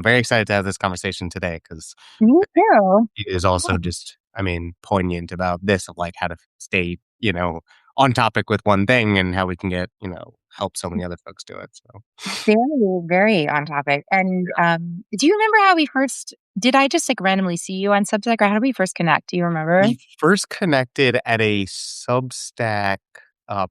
I'm very excited to have this conversation today because Me too. it is also just, poignant about this of like how to stay, on topic with one thing and how we can get, help so many other folks do it. So Very, very on topic. And do you remember how we first? Did I just like randomly see you on Substack, or how did we first connect? Do you remember? we first connected at a Substack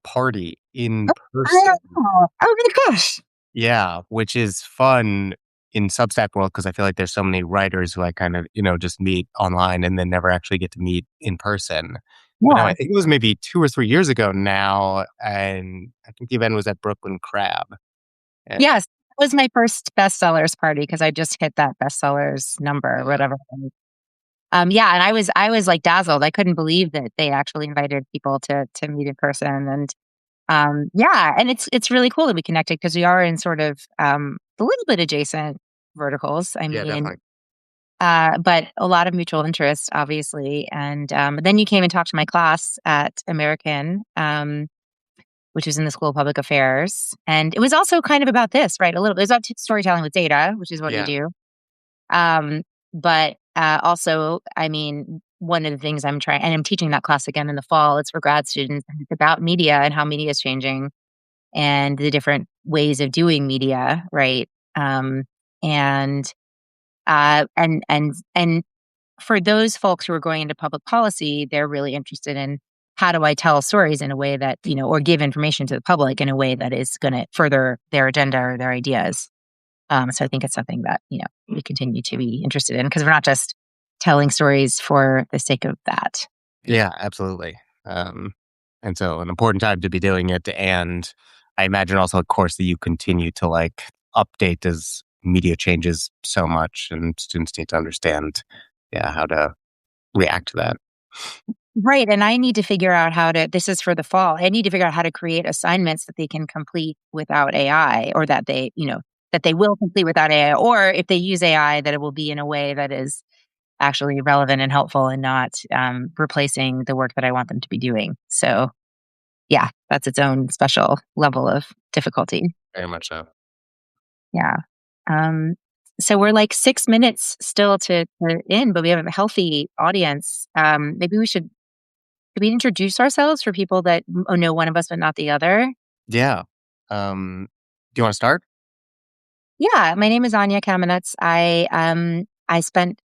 party in Oh, I person. don't know. Oh my gosh! Yeah, which is fun in Substack world because I feel like there's so many writers who I kind of, just meet online and then never actually get to meet in person. But no, I Yeah. think it was maybe 2 or 3 years ago now, and I think the event was at Brooklyn Crab. And Yes, it was my first bestsellers party because I just hit that bestsellers number or yeah, whatever. Yeah, and I was like dazzled. I couldn't believe that they actually invited people to meet in person. And yeah, and it's really cool that we connected because we are in sort of a little bit adjacent verticals. I yeah, mean, definitely. but a lot of mutual interest, obviously. And then you came and talked to my class at American, which was in the School of Public Affairs, and it was also kind of about this, right? A little, it was about storytelling with data, which is what you Yeah. do. Um, but also, I mean, one of the things I'm trying, and I'm teaching that class again in the fall. It's for grad students, and it's about media and how media is changing and the different ways of doing media, right? Um, and and for those folks who are going into public policy, they're really interested in how do I tell stories in a way that, or give information to the public in a way that is going to further their agenda or their ideas. So I think it's something that, we continue to be interested in because we're not just telling stories for the sake of that. Yeah, absolutely. Um, and so an important time to be doing it. And I imagine also, of course, that you continue to like update as media changes so much and students need to understand, yeah, how to react to that. Right. And I need to figure out this is for the fall. I need to figure out how to create assignments that they can complete without AI or that they will complete without AI, or if they use AI, that it will be in a way that is actually relevant and helpful and not replacing the work that I want them to be doing. So, yeah, that's its own special level of difficulty. Very much so. Yeah. Um, so we're like 6 minutes still to in, but we have a healthy audience. Maybe could we introduce ourselves for people that know one of us but not the other? Yeah. Do you want to start? Yeah, my name is Anya Kamenetz. I spent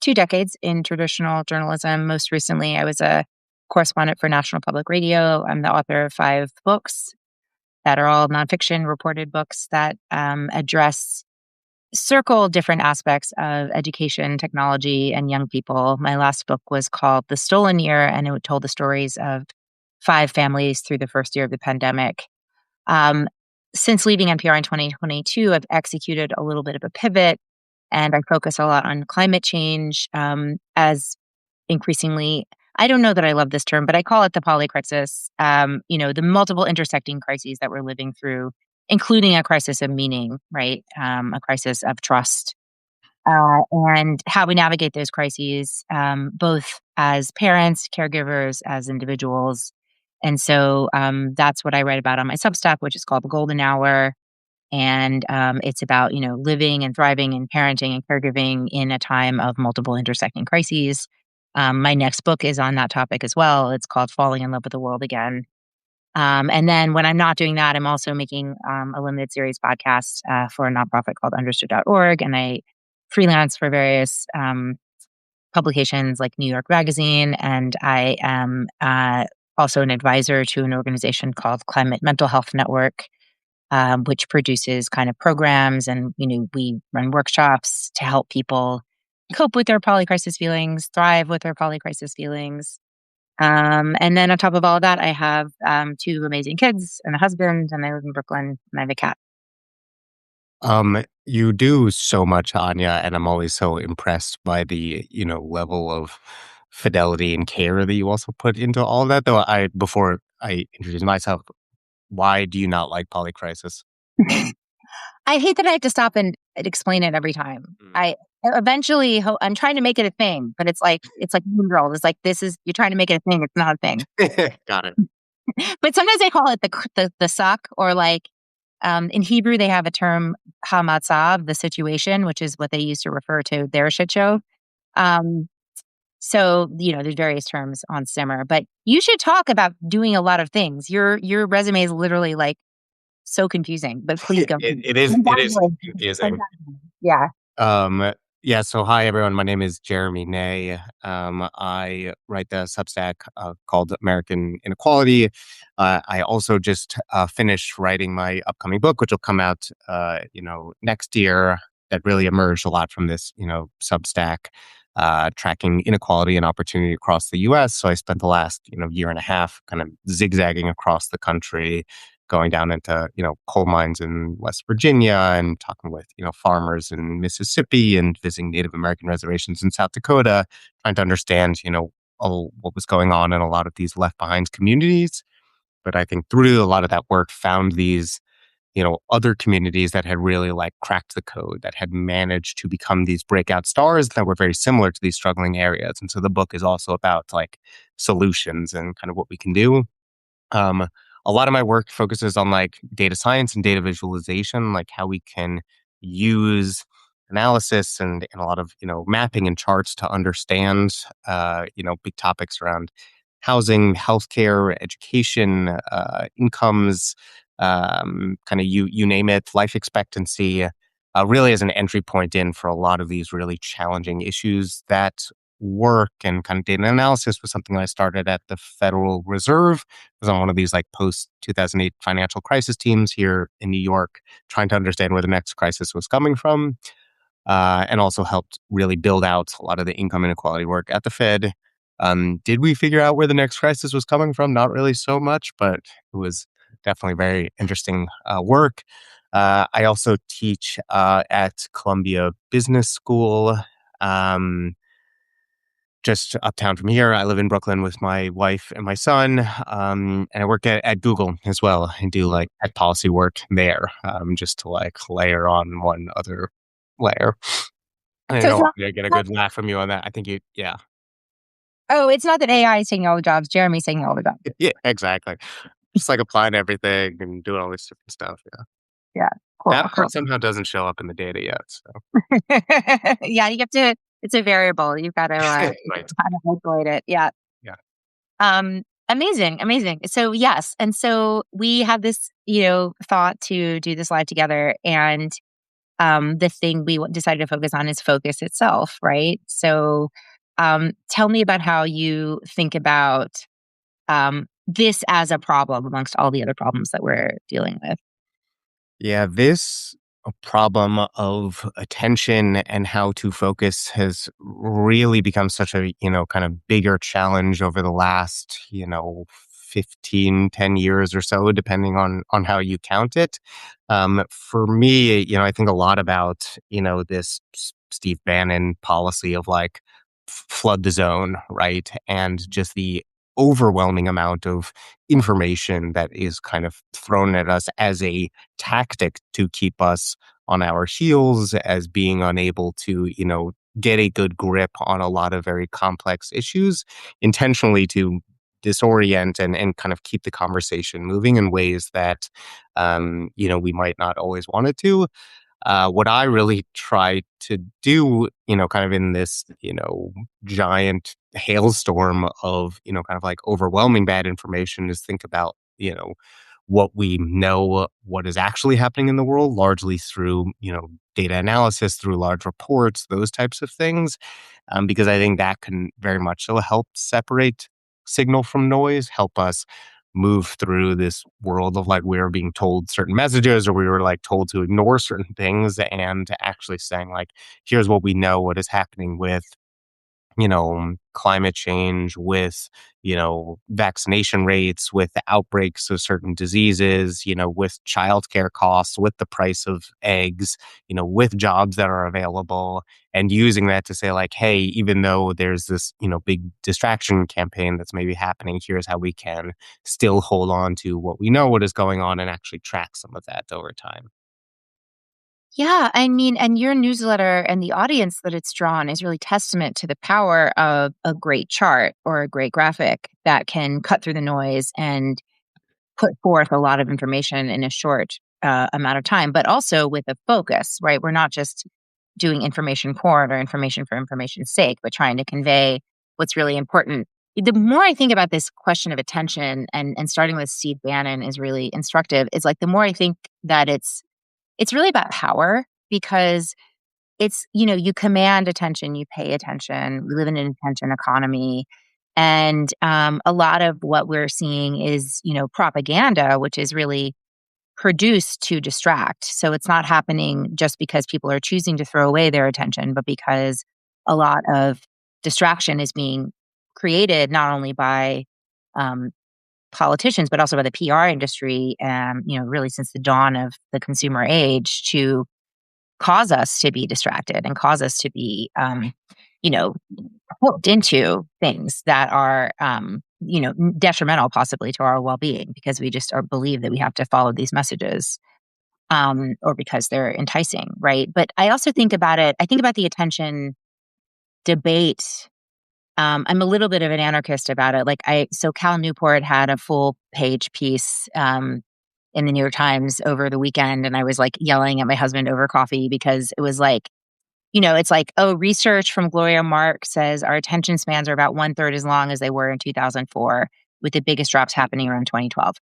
2 decades in traditional journalism. Most recently, I was a correspondent for National Public Radio. I'm the author of 5 books that are all nonfiction reported books that address circle different aspects of education, technology, and young people. My last book was called The Stolen Year, and it told the stories of 5 families through the first year of the pandemic. Um, since leaving NPR in 2022, I've executed a little bit of a pivot, and I focus a lot on climate change as increasingly. I don't know that I love this term, but I call it the polycrisis. The multiple intersecting crises that we're living through, including a crisis of meaning, right? A crisis of trust, and how we navigate those crises, both as parents, caregivers, as individuals. And so that's what I write about on my Substack, which is called The Golden Hour. And it's about, living and thriving and parenting and caregiving in a time of multiple intersecting crises. My next book is on that topic as well. It's called Falling in Love with the World Again. And then when I'm not doing that, I'm also making a limited series podcast for a nonprofit called understood.org. And I freelance for various publications like New York Magazine. And I am also an advisor to an organization called Climate Mental Health Network, which produces kind of programs. And, we run workshops to help people cope with their polycrisis feelings, thrive with their polycrisis feelings. And then on top of all of that, I have 2 amazing kids and a husband, and I live in Brooklyn, and I have a cat. You do so much, Anya, and I'm always so impressed by the, level of fidelity and care that you also put into all of that. Though before I introduce myself, why do you not like polycrisis? I hate that I have to stop and explain it every time. Mm. I eventually I'm trying to make it a thing, but it's like Mean Girls. It's like this is you're trying to make it a thing. It's not a thing. Got it. But sometimes I call it the sock or like In Hebrew, they have a term hamatzav, the situation, which is what they use to refer to their shit show. Um, so, there's various terms on Simmer, but you should talk about doing a lot of things. Your resume is literally like so confusing, but please go. It is confusing. Yeah. Um, yeah, so hi everyone. My name is Jeremy Ney. I write the Substack called American Inequality. I also just finished writing my upcoming book, which will come out, next year. That really emerged a lot from this, Substack, tracking inequality and opportunity across the U.S. So I spent the last, year and a half kind of zigzagging across the country, going down into, coal mines in West Virginia and talking with, farmers in Mississippi and visiting Native American reservations in South Dakota, trying to understand, what was going on in a lot of these left behind communities. But I think through a lot of that work, found these, other communities that had really like cracked the code, that had managed to become these breakout stars that were very similar to these struggling areas. And so the book is also about like solutions and kind of what we can do. um, a lot of my work focuses on like data science and data visualization, like how we can use analysis and a lot of mapping and charts to understand big topics around housing, healthcare, education, incomes, kind of you name it, life expectancy. Really as an entry point in for a lot of these really challenging issues that work and kind of data analysis was something that I started at the Federal Reserve. Was on one of these like post 2008 financial crisis teams here in New York, trying to understand where the next crisis was coming from, and also helped really build out a lot of the income inequality work at the Fed. Did we figure out where the next crisis was coming from? Not really so much, but it was definitely very interesting work. I also teach at Columbia Business School. Um, just uptown from here. I live in Brooklyn with my wife and my son, and I work at Google as well and do like tech policy work there, just to like layer on one other layer. I So don't it's know not, why I get a it's not good laugh from you on that. I think yeah, oh, it's not that AI is taking all the jobs. Jeremy's taking all the jobs. yeah, exactly. Just like applying everything and doing all this different stuff. Yeah, Yeah. Cool. that Cool. part somehow doesn't show up in the data yet. So Yeah, you have to, it's a variable. You've got to right, kind of isolate it. Yeah. yeah. Amazing, amazing. So yes, and so we had this, thought to do this live together, and the thing we decided to focus on is focus itself, right? So, tell me about how you think about this as a problem amongst all the other problems that we're dealing with. Yeah, this a problem of attention and how to focus has really become such a, kind of bigger challenge over the last, 15, 10 years or so, depending on how you count it. For me, I think a lot about, this Steve Bannon policy of like flood the zone, right? And just the overwhelming amount of information that is kind of thrown at us as a tactic to keep us on our heels, as being unable to, get a good grip on a lot of very complex issues, intentionally to disorient and kind of keep the conversation moving in ways that, we might not always want it to. What I really try to do, kind of in this, giant hailstorm of, kind of like overwhelming bad information is think about, what we know, what is actually happening in the world, largely through, data analysis, through large reports, those types of things. Because I think that can very much so help separate signal from noise, help us move through this world of like we were being told certain messages or we were like told to ignore certain things and actually saying like here's what we know, what is happening with climate change, with, vaccination rates, with the outbreaks of certain diseases, with childcare costs, with the price of eggs, with jobs that are available, and using that to say, like, hey, even though there's this, big distraction campaign that's maybe happening, here's how we can still hold on to what we know, what is going on, and actually track some of that over time. Yeah, I mean, and your newsletter and the audience that it's drawn is really testament to the power of a great chart or a great graphic that can cut through the noise and put forth a lot of information in a short amount of time, but also with a focus, right? We're not just doing information porn or information for information's sake, but trying to convey what's really important. The more I think about this question of attention, and starting with Steve Bannon is really instructive, is like the more I think that it's really about power, because it's, you command attention, you pay attention. We live in an attention economy. And a lot of what we're seeing is, propaganda, which is really produced to distract. So it's not happening just because people are choosing to throw away their attention, but because a lot of distraction is being created not only by um, politicians, but also by the PR industry, really since the dawn of the consumer age, to cause us to be distracted and cause us to be, you know, hooked into things that are, detrimental possibly to our well-being, because we just are believe that we have to follow these messages, or because they're enticing, right? But I also think about it. I think about the attention debate. I'm a little bit of an anarchist about it. So Cal Newport had a full page piece in the New York Times over the weekend, and I was like yelling at my husband over coffee, because it was like, it's like, oh, research from Gloria Mark says our attention spans are about one third as long as they were in 2004, with the biggest drops happening around 2012.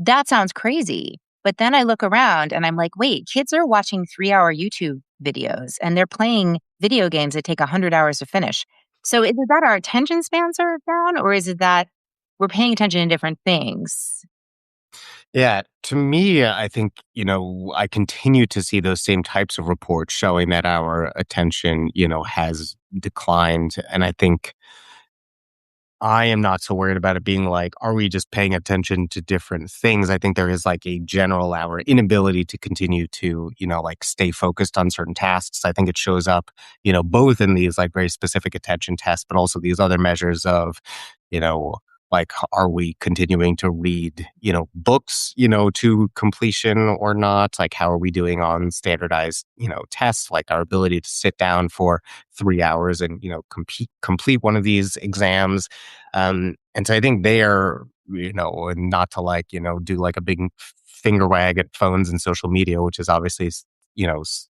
That sounds crazy. But then I look around and I'm like, wait, kids are watching 3-hour YouTube videos and they're playing video games that take 100 hours to finish. So is it that our attention spans are down, or is it that we're paying attention to different things? Yeah, to me, I think, I continue to see those same types of reports showing that our attention, has declined. And I think I am not so worried about it being like, are we just paying attention to different things? I think there is like a general, our inability to continue to, like stay focused on certain tasks. I think it shows up, both in these like very specific attention tests, but also these other measures of, you know, like, are we continuing to read, books, to completion or not? Like, how are we doing on standardized, tests? Like our ability to sit down for 3 hours and, complete one of these exams. And so I think they are, and not to like, do like a big finger wag at phones and social media, which is obviously,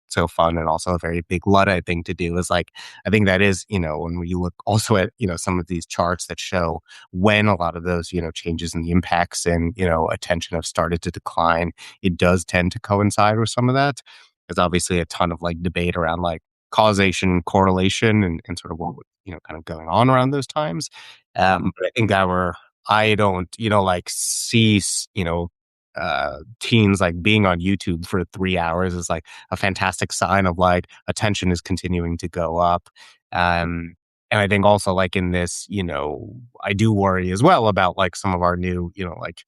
so fun and also a very big Luddite thing to do, is like, I think that is, when we look also at, some of these charts that show when a lot of those, changes in the impacts and, attention have started to decline, it does tend to coincide with some of that. There's obviously a ton of like debate around like causation, correlation, and sort of what, kind of going on around those times. But I think I don't, like see, teens like being on YouTube for 3 hours is like a fantastic sign of like attention is continuing to go up. Um, and I think also like in this, I do worry as well about like some of our new, like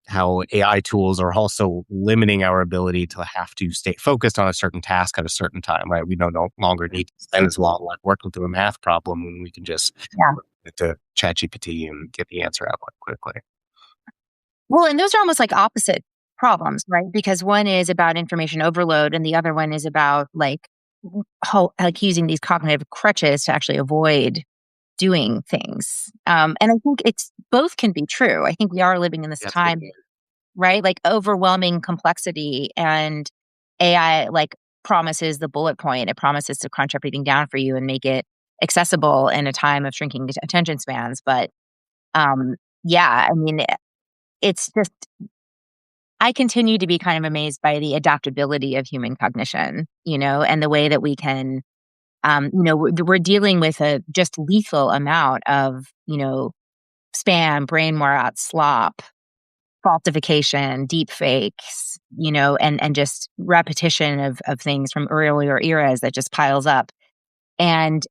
how AI tools are also limiting our ability to have to stay focused on a certain task at a certain time, right? We no longer need to spend as long like working through a math problem when we can just Yeah. to ChatGPT and get the answer out quite quickly. Well, and those are almost like opposite problems, right? Because one is about information overload and the other one is about like using these cognitive crutches to actually avoid doing things. And I think it's both can be true. I think we are living in this time, Absolutely. right? Like overwhelming complexity, and AI like promises the bullet point. It promises to crunch everything down for you and make it accessible in a time of shrinking attention spans. But um, yeah, I mean, it's just I continue to be kind of amazed by the adaptability of human cognition, and the way that we can, we're dealing with a just lethal amount of, spam, brain rot, slop, falsification, deep fakes, and just repetition of things from earlier eras that just piles up. And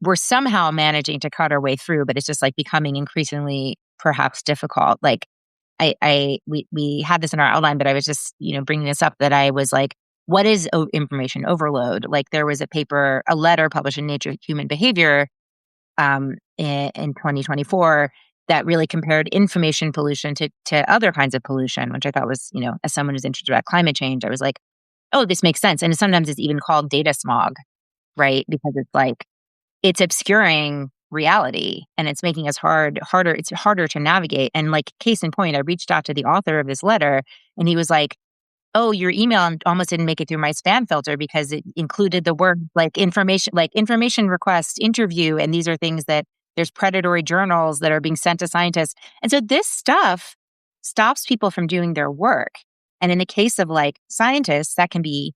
we're somehow managing to cut our way through, but it's just like becoming increasingly perhaps difficult. Like we had this in our outline, but I was just, bringing this up, that I was like, what is information overload? Like there was a letter published in Nature Human Behavior in 2024 that really compared information pollution to other kinds of pollution, which I thought was, as someone who's interested about climate change, I was like, oh, this makes sense. And sometimes it's even called data smog, right? Because it's like, it's obscuring reality and it's making us harder. It's harder to navigate. And like, case in point, I reached out to the author of this letter and he was like, oh, your email almost didn't make it through my spam filter because it included the word like information request, interview. And these are things that there's predatory journals that are being sent to scientists. And so this stuff stops people from doing their work. And in the case of like scientists, that can be,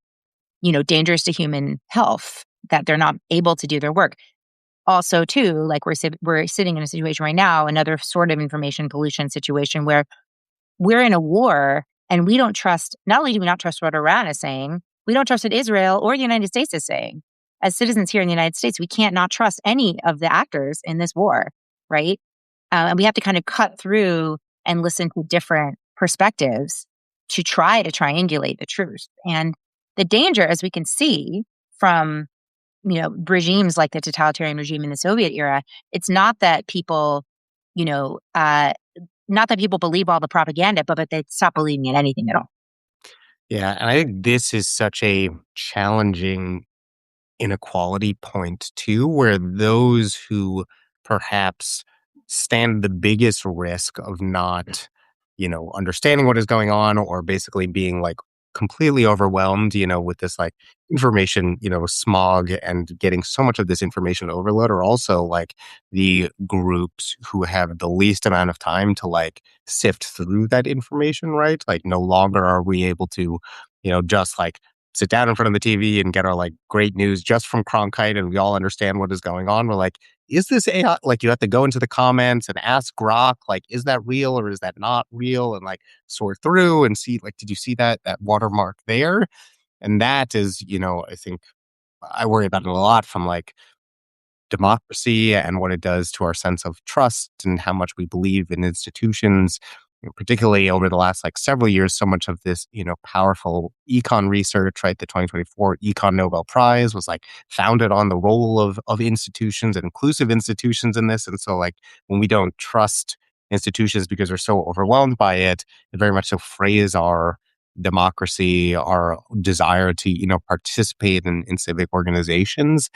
dangerous to human health that they're not able to do their work. Also, too, like we're sitting in a situation right now, another sort of information pollution situation where we're in a war and we don't trust, not only do we not trust what Iran is saying, we don't trust what Israel or the United States is saying. As citizens here in the United States, we can't not trust any of the actors in this war, right? And we have to kind of cut through and listen to different perspectives to try to triangulate the truth. And the danger, as we can see from, regimes like the totalitarian regime in the Soviet era, it's not that people, you know, uh, not that people believe all the propaganda, but they stop believing in anything at all. Yeah, and I think this is such a challenging inequality point too, where those who perhaps stand the biggest risk of not, understanding what is going on or basically being like completely overwhelmed, with this like information, smog and getting so much of this information overload are also like the groups who have the least amount of time to like sift through that information, right? Like no longer are we able to, just like sit down in front of the TV and get our like great news just from Cronkite and we all understand what is going on. We're like, is this AI? Like you have to go into the comments and ask Grok, like, is that real or is that not real? And like sort through and see, like, did you see that watermark there? And that is, I think I worry about it a lot from like democracy and what it does to our sense of trust and how much we believe in institutions. Particularly over the last like several years, so much of this, powerful econ research, right? The 2024 Econ Nobel Prize was like founded on the role of institutions and inclusive institutions in this. And so like when we don't trust institutions because we're so overwhelmed by it, it very much so frays our democracy, our desire to, participate in civic organizations.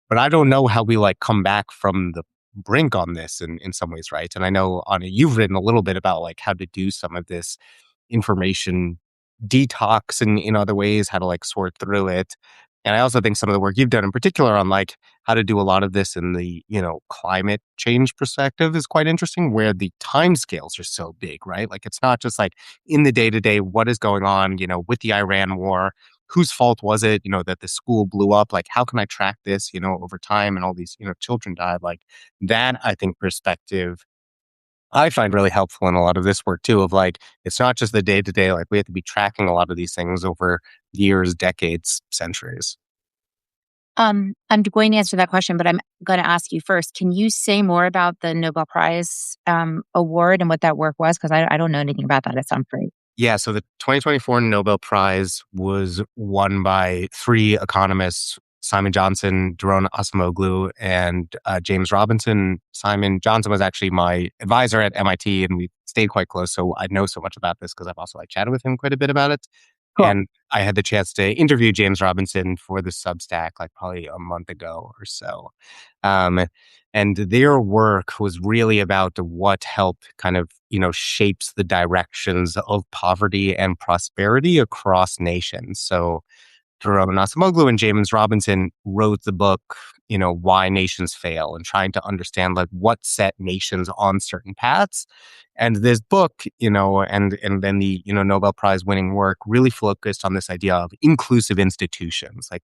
But I don't know how we like come back from the brink on this in some ways, right? And I know, Anya, you've written a little bit about like how to do some of this information detox and in other ways, how to like sort through it. And I also think some of the work you've done in particular on like how to do a lot of this in the, climate change perspective is quite interesting, where the timescales are so big, right? Like it's not just like in the day to day, what is going on, with the Iran war, whose fault was it, that the school blew up? Like, how can I track this, over time and all these, children died? Like that, I think, perspective I find really helpful in a lot of this work too, of like, it's not just the day to day, like we have to be tracking a lot of these things over years, decades, centuries. I'm going to answer that question, but I'm going to ask you first. Can you say more about the Nobel Prize award and what that work was? Because I don't know anything about that. It sounds great. Yeah, so the 2024 Nobel Prize was won by three economists, Simon Johnson, Daron Acemoglu, and James Robinson. Simon Johnson was actually my advisor at MIT, and we stayed quite close. So I know so much about this because I've also like chatted with him quite a bit about it. Cool. And I had the chance to interview James Robinson for the Substack like probably a month ago or so. Um, and their work was really about what helped kind of, shapes the directions of poverty and prosperity across nations. So Daron Acemoglu and James Robinson wrote the book, Why Nations Fail, and trying to understand like what set nations on certain paths. And this book, and then the, Nobel Prize winning work really focused on this idea of inclusive institutions, like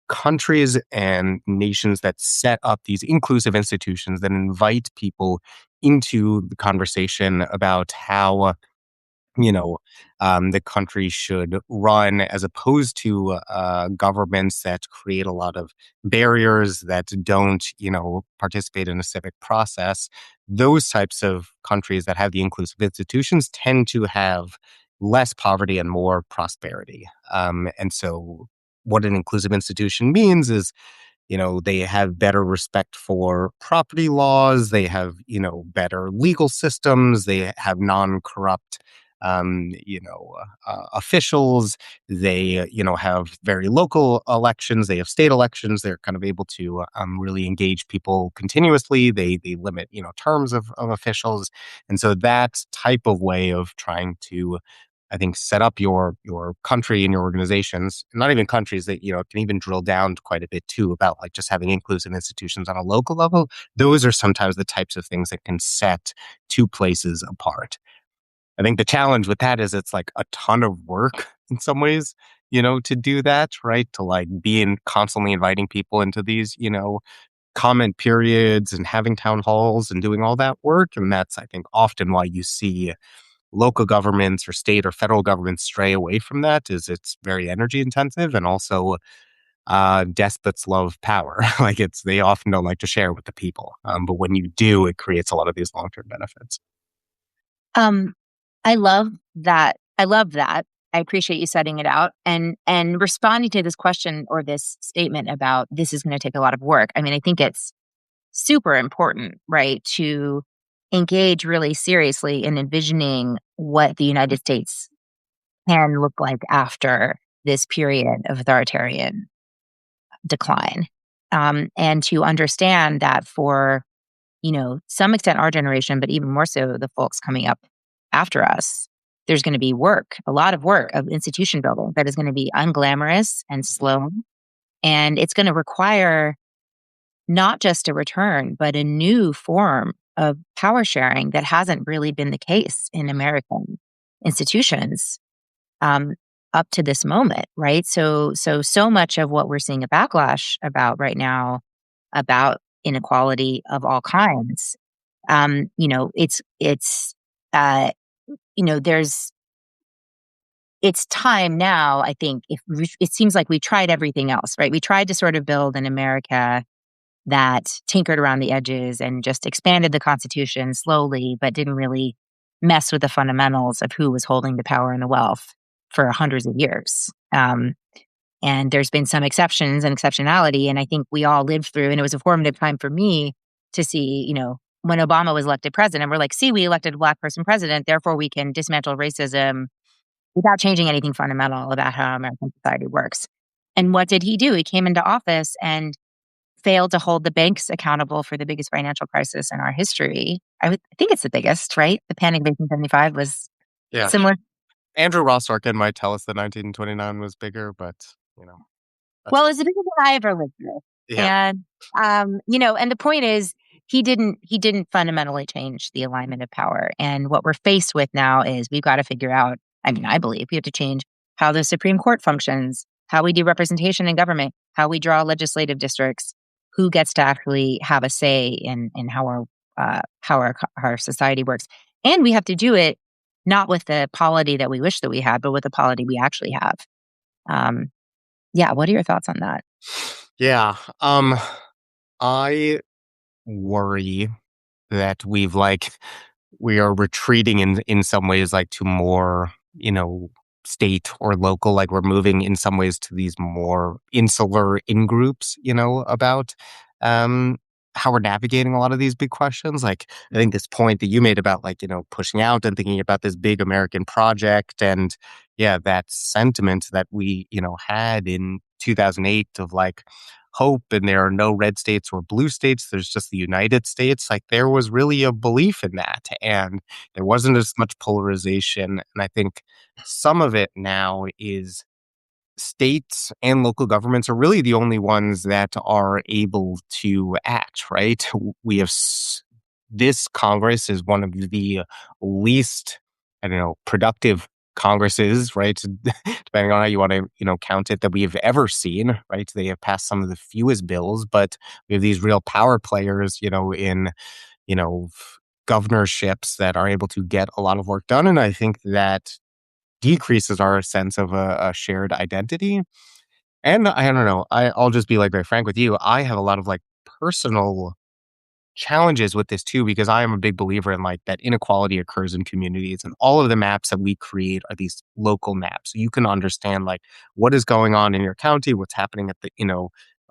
countries and nations that set up these inclusive institutions that invite people into the conversation about how you know, the country should run, as opposed to governments that create a lot of barriers that don't, participate in a civic process. Those types of countries that have the inclusive institutions tend to have less poverty and more prosperity. And so, what an inclusive institution means is they have better respect for property laws. They have, better legal systems. They have non-corrupt, officials. They, have very local elections. They have state elections. They're kind of able to really engage people continuously. They limit, terms of officials. And so that type of way of trying to I think set up your country and your organizations, not even countries that, can even drill down quite a bit too about like just having inclusive institutions on a local level. Those are sometimes the types of things that can set two places apart. I think the challenge with that is it's like a ton of work in some ways, to do that, right? To like be in constantly inviting people into these, comment periods and having town halls and doing all that work. And that's, I think, often why you see local governments or state or federal governments stray away from that is it's very energy intensive, and also despots love power. Like they often don't like to share with the people. But when you do, it creates a lot of these long-term benefits. Um, I love that. I love that. I appreciate you setting it out and responding to this question or this statement about this is going to take a lot of work. I mean, I think it's super important, right, to engage really seriously in envisioning what the United States can look like after this period of authoritarian decline. And to understand that for, some extent our generation, but even more so the folks coming up after us, there's going to be work, a lot of work of institution building that is going to be unglamorous and slow. And it's going to require not just a return, but a new form of power sharing that hasn't really been the case in American institutions um, up to this moment, right? So much of what we're seeing a backlash about right now, about inequality of all kinds, uh, there's it's time now. I think it seems like we tried everything else, right? We tried to sort of build an America that tinkered around the edges and just expanded the Constitution slowly, but didn't really mess with the fundamentals of who was holding the power and the wealth for hundreds of years. And there's been some exceptions and exceptionality. And I think we all lived through, and it was a formative time for me to see, when Obama was elected president, we're like, see, we elected a Black person president, therefore we can dismantle racism without changing anything fundamental about how American society works. And what did he do? He came into office and failed to hold the banks accountable for the biggest financial crisis in our history. I think it's the biggest, right? The panic of 1875 was Yeah. similar. Andrew Ross Sorkin might tell us that 1929 was bigger, but, you know, that's, Well, it's the biggest one I ever lived through. yeah. And and the point is he didn't fundamentally change the alignment of power. And what we're faced with now is we've got to figure out, I mean, I believe we have to change how the Supreme Court functions, how we do representation in government, how we draw legislative districts, who gets to actually have a say in how our society works. And we have to do it not with the polity that we wish that we had, but with the polity we actually have. Um, yeah, what are your thoughts on that? Yeah. I worry that we are retreating in some ways, like to more, state or local, like we're moving in some ways to these more insular in groups, about um how we're navigating a lot of these big questions. Like I think this point that you made about like, pushing out and thinking about this big American project, and yeah, that sentiment that we, had in 2008 of like hope, and there are no red states or blue states, there's just the United States. Like there was really a belief in that, and there wasn't as much polarization. And I think some of it now is states and local governments are really the only ones that are able to act, right? We have this Congress is one of the least, I don't know, productive Congresses, right? Depending on how you want to, count it, that we have ever seen, right? They have passed some of the fewest bills, but we have these real power players, in, you know, governorships that are able to get a lot of work done. And I think that decreases our sense of a shared identity. And I don't know, I'll just be like very frank with you. I have a lot of like personal challenges with this too, because I am a big believer in like that inequality occurs in communities, and all of the maps that we create are these local maps. So you can understand like what is going on in your county, what's happening at the,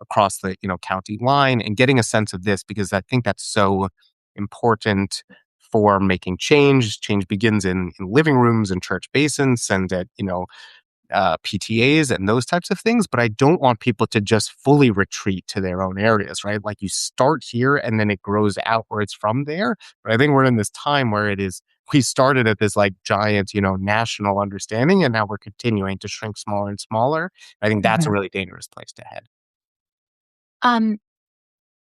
across the, county line, and getting a sense of this, because I think that's so important for making change. Change begins in living rooms and church basins and at, PTAs and those types of things. But I don't want people to just fully retreat to their own areas, right? Like you start here and then it grows outwards from there. But I think we're in this time where it is we started at this like giant, national understanding, and now we're continuing to shrink smaller and smaller. I think that's a Mhm. really dangerous place to head. Um,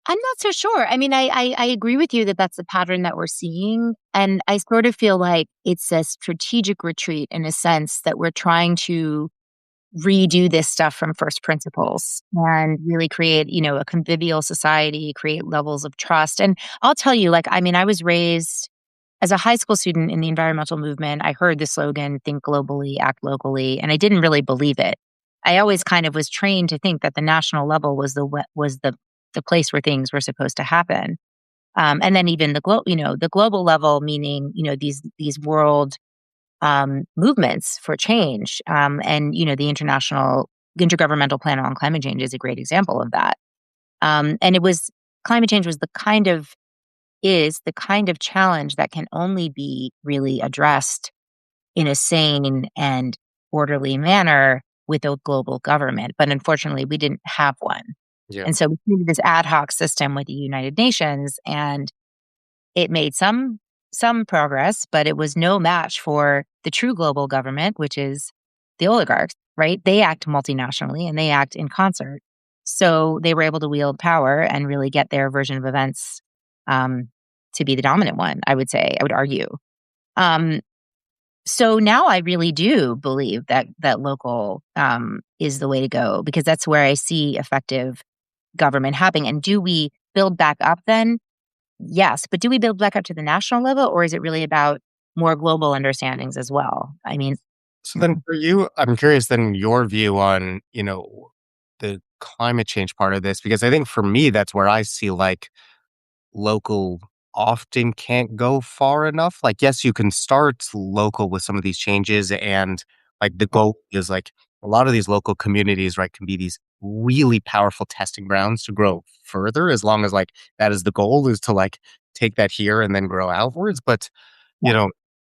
I'm not so sure. I mean, I agree with you that that's the pattern that we're seeing, and I sort of feel like it's a strategic retreat in a sense that we're trying to redo this stuff from first principles and really create, a convivial society, create levels of trust. And I'll tell you, like, I mean, I was raised as a high school student in the environmental movement. I heard the slogan, think globally, act locally, and I didn't really believe it. I always kind of was trained to think that the national level was the place where things were supposed to happen. And then even the global level, meaning, these world movements for change. And, the international intergovernmental panel on climate change is a great example of that. And climate change was the kind of challenge that can only be really addressed in a sane and orderly manner with a global government. But unfortunately, we didn't have one. Yeah. And so we created this ad hoc system with the United Nations, and it made some progress, but it was no match for the true global government, which is the oligarchs, right? They act multinationally and they act in concert. So they were able to wield power and really get their version of events um, to be the dominant one, I would say, I would argue. Um, so now I really do believe that local is the way to go because that's where I see effective government happening. And do we build back up then? Yes, but do we build back up to the national level, or is it really about more global understandings as well? I mean, So then for you, I'm curious then your view on, the climate change part of this, because I think for me, that's where I see like local often can't go far enough. Like, yes, you can start local with some of these changes, and like the goal is like a lot of these local communities, right, can be these really powerful testing grounds to grow further as long as like that is the goal is to like take that here and then grow outwards. But yeah. you know,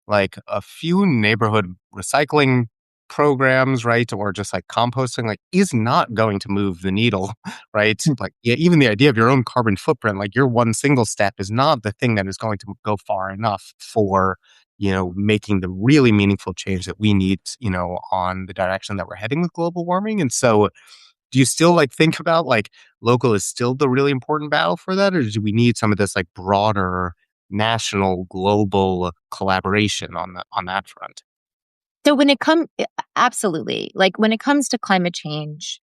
like a few neighborhood recycling programs, right? Or just like composting, like is not going to move the needle, right? Mm. Like, yeah, even the idea of your own carbon footprint, like your one single step is not the thing that is going to go far enough for, making the really meaningful change that we need, on the direction that we're heading with global warming. And so do you still like think about like local is still the really important battle for that, or do we need some of this like broader national global collaboration on that front? So when it comes, absolutely, like when it comes to climate change,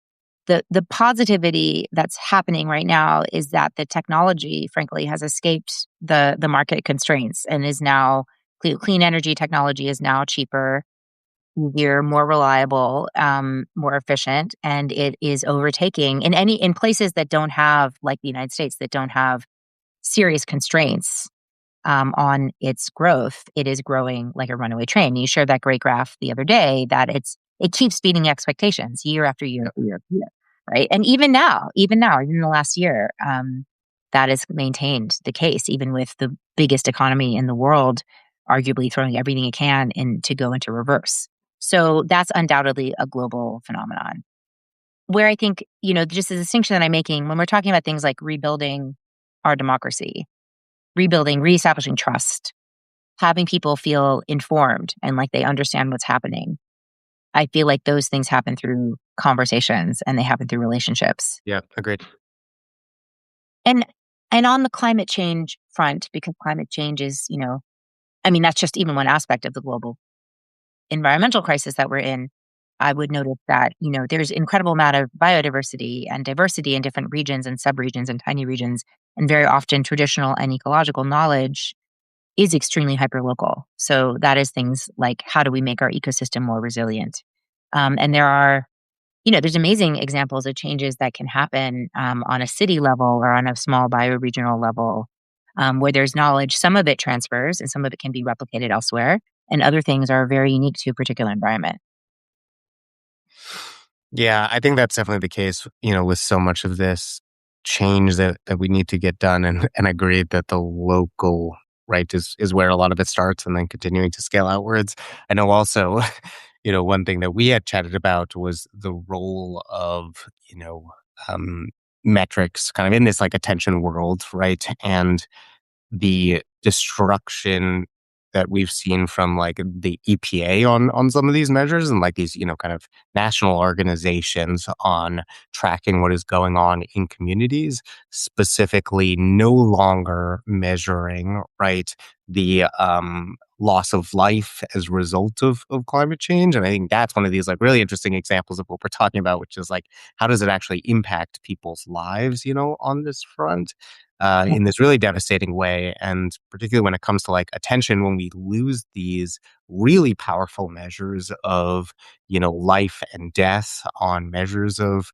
the positivity that's happening right now is that the technology, frankly, has escaped the market constraints and is now clean energy technology is now cheaper, easier, more reliable, more efficient, and it is overtaking in places that don't have, like the United States, that don't have serious constraints on its growth. It is growing like a runaway train. You shared that great graph the other day that it keeps beating expectations year after year after year after year, right? And even in the last year, that has maintained the case, even with the biggest economy in the world, arguably throwing everything it can in to go into reverse. So that's undoubtedly a global phenomenon. Where I think, just the distinction that I'm making when we're talking about things like rebuilding our democracy, rebuilding, reestablishing trust, having people feel informed and like they understand what's happening. I feel like those things happen through conversations and they happen through relationships. Yeah, agreed. And and on the climate change front, because climate change is, I mean, that's just even one aspect of the global environmental crisis that we're in. I would notice that, there's incredible amount of biodiversity and diversity in different regions and subregions and tiny regions. And very often traditional and ecological knowledge is extremely hyperlocal. So that is things like how do we make our ecosystem more resilient? And there's amazing examples of changes that can happen on a city level or on a small bioregional level where there's knowledge. Some of it transfers and some of it can be replicated elsewhere. And other things are very unique to a particular environment. Yeah, I think that's definitely the case, with so much of this change that we need to get done, and I agree that the local right is where a lot of it starts and then continuing to scale outwards. I know also, one thing that we had chatted about was the role of, um, metrics kind of in this like attention world, right? And the destruction that we've seen from like the EPA on some of these measures and like these, kind of national organizations on tracking what is going on in communities, specifically no longer measuring, right, the loss of life as a result of climate change. And I think that's one of these like really interesting examples of what we're talking about, which is like, how does it actually impact people's lives, on this front? In this really devastating way. And particularly when it comes to like attention, when we lose these really powerful measures of, life and death on measures of,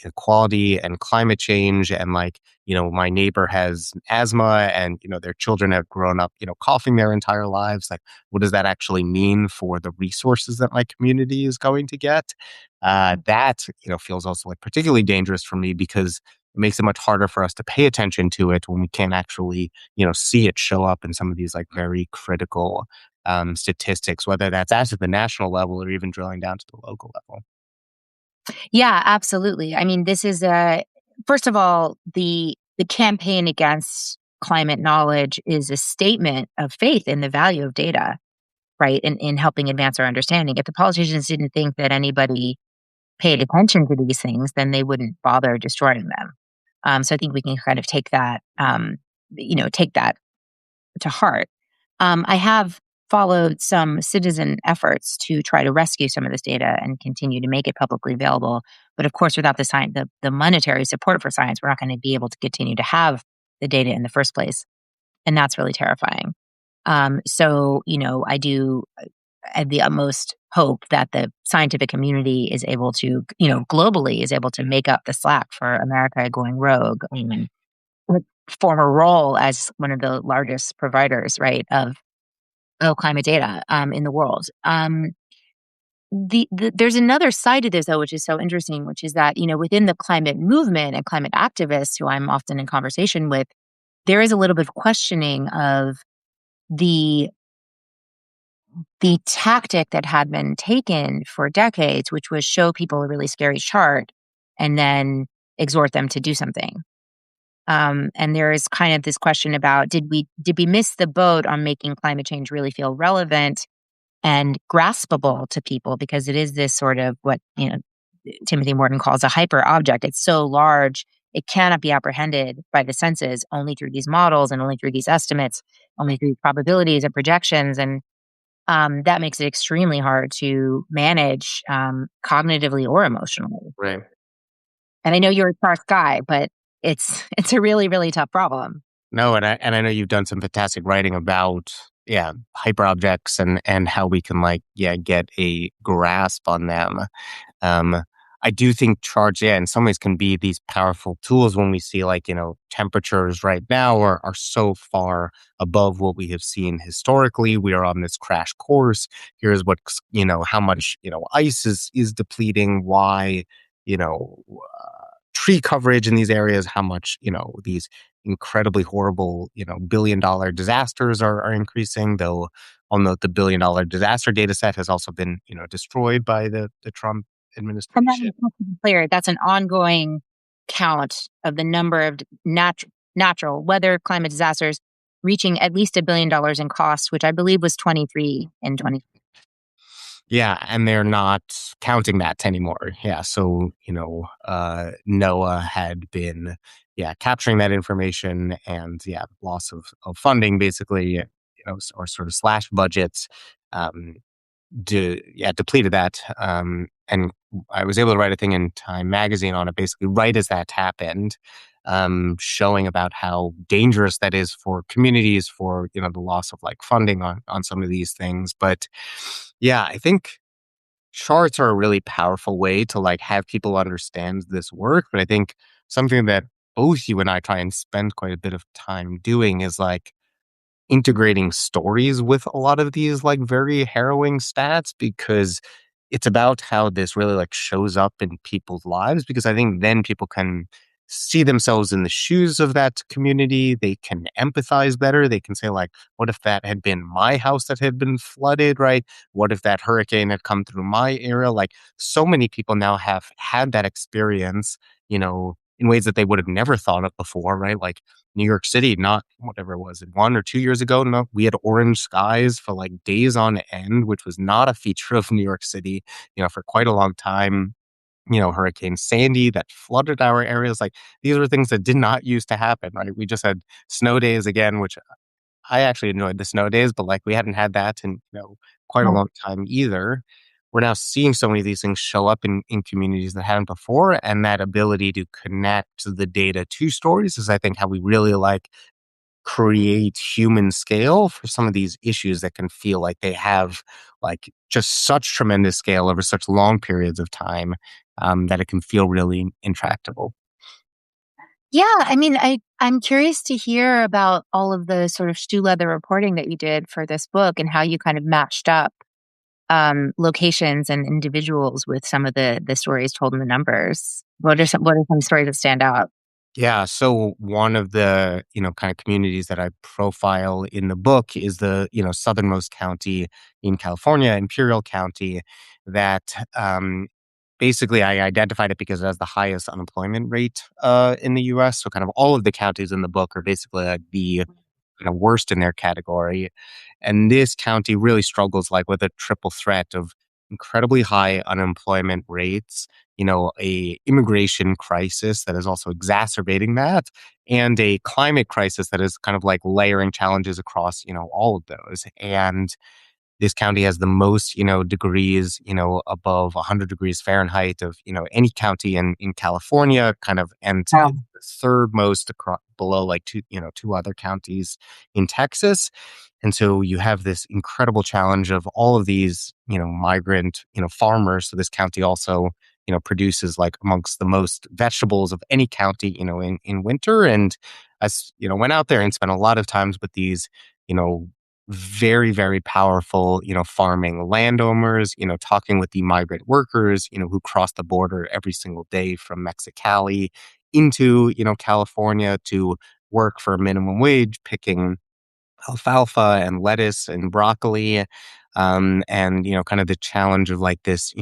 equality and climate change. And like, my neighbor has asthma and, their children have grown up, coughing their entire lives. Like, what does that actually mean for the resources that my community is going to get? That, feels also like particularly dangerous for me because it makes it much harder for us to pay attention to it when we can't actually, see it show up in some of these like very critical statistics, whether that's at the national level or even drilling down to the local level. Yeah, absolutely. I mean, this is a first of all, the campaign against climate knowledge is a statement of faith in the value of data, right? In helping advance our understanding. If the politicians didn't think that anybody paid attention to these things, then they wouldn't bother destroying them. So I think we can kind of take that to heart. I have followed some citizen efforts to try to rescue some of this data and continue to make it publicly available. But of course, without the monetary support for science, we're not going to be able to continue to have the data in the first place, and that's really terrifying. So, I have the utmost hope that the scientific community is able to, globally is able to make up the slack for America going rogue and form a role as one of the largest providers, right, of climate data in the world. There's another side to this, though, which is so interesting, which is that, within the climate movement and climate activists who I'm often in conversation with, there is a little bit of questioning of the the tactic that had been taken for decades, which was show people a really scary chart and then exhort them to do something. And there is kind of this question about did we miss the boat on making climate change really feel relevant and graspable to people because it is this sort of what Timothy Morton calls a hyper object. It's so large it cannot be apprehended by the senses only through these models and only through these estimates, only through probabilities and projections, and that makes it extremely hard to manage cognitively or emotionally. Right. And I know you're a smart guy, but it's a really really tough problem. No, and I know you've done some fantastic writing about hyperobjects and how we can like get a grasp on them. Um, I do think charts, in some ways can be these powerful tools when we see like, temperatures right now are so far above what we have seen historically. We are on this crash course. Here's how much, ice is depleting, why, tree coverage in these areas, how much, these incredibly horrible, billion-dollar disasters are increasing, though I'll note the billion-dollar disaster data set has also been, destroyed by the Trump And that administration. is to be clear, that's an ongoing count of the number of natural weather climate disasters reaching at least $1 billion in cost, which I believe was 23 in 20. Yeah, and they're not counting that anymore. Yeah, so, NOAA had been, capturing that information and, loss of funding basically, or sort of slash budgets, um, depleted that. And I was able to write a thing in Time Magazine on it basically right as that happened, showing about how dangerous that is for communities, for, the loss of like funding on some of these things. But yeah, I think charts are a really powerful way to like have people understand this work. But I think something that both you and I try and spend quite a bit of time doing is like integrating stories with a lot of these like very harrowing stats because it's about how this really like shows up in people's lives because I think then people can see themselves in the shoes of that community. They can empathize better. They can say like, what if that had been my house that had been flooded, right? What if that hurricane had come through my area? Like so many people now have had that experience, in ways that they would have never thought of before, right? Like New York City, not whatever it was, 1 or 2 years ago, no, we had orange skies for like days on end, which was not a feature of New York City, for quite a long time. Hurricane Sandy that flooded our areas. Like these were things that did not used to happen, right? We just had snow days again, which I actually enjoyed the snow days, but like we hadn't had that in, quite a long time either. We're now seeing so many of these things show up in communities that hadn't before. And that ability to connect the data to stories is, I think, how we really like create human scale for some of these issues that can feel like they have like just such tremendous scale over such long periods of time, that it can feel really intractable. Yeah, I mean, I'm curious to hear about all of the sort of shoe leather reporting that you did for this book and how you kind of matched up locations and individuals with some of the stories told in the numbers. What are some stories that stand out? Yeah. So one of the, kind of communities that I profile in the book is the, southernmost county in California, Imperial County, that basically I identified it because it has the highest unemployment rate in the US. So kind of all of the counties in the book are basically like the worst in their category. And this county really struggles like with a triple threat of incredibly high unemployment rates, a immigration crisis that is also exacerbating that, and a climate crisis that is kind of like layering challenges across, all of those. And this county has the most, degrees, above 100 degrees Fahrenheit of, any county in California, kind of, and Wow. it's the third most below like two other counties in Texas. And so you have this incredible challenge of all of these, migrant, farmers. So this county also, produces like amongst the most vegetables of any county, in winter. And went out there and spent a lot of times with these, you know, very, very powerful, farming landowners, talking with the migrant workers, who cross the border every single day from Mexicali into, California to work for a minimum wage, picking alfalfa and lettuce and broccoli, and kind of the challenge of like this,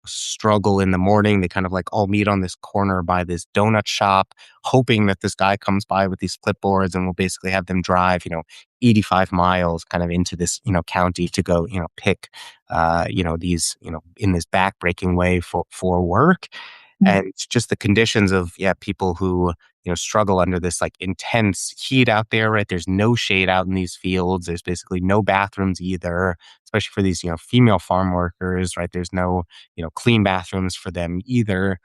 struggle in the morning. They kind of like all meet on this corner by this donut shop, hoping that this guy comes by with these clipboards and will basically have them drive, 85 miles kind of into this, county to go, pick, these, in this backbreaking way for work. And it's just the conditions of, yeah, people who, struggle under this like intense heat out there, right? There's no shade out in these fields. There's basically no bathrooms either, especially for these, female farm workers, right? There's no, clean bathrooms for them either.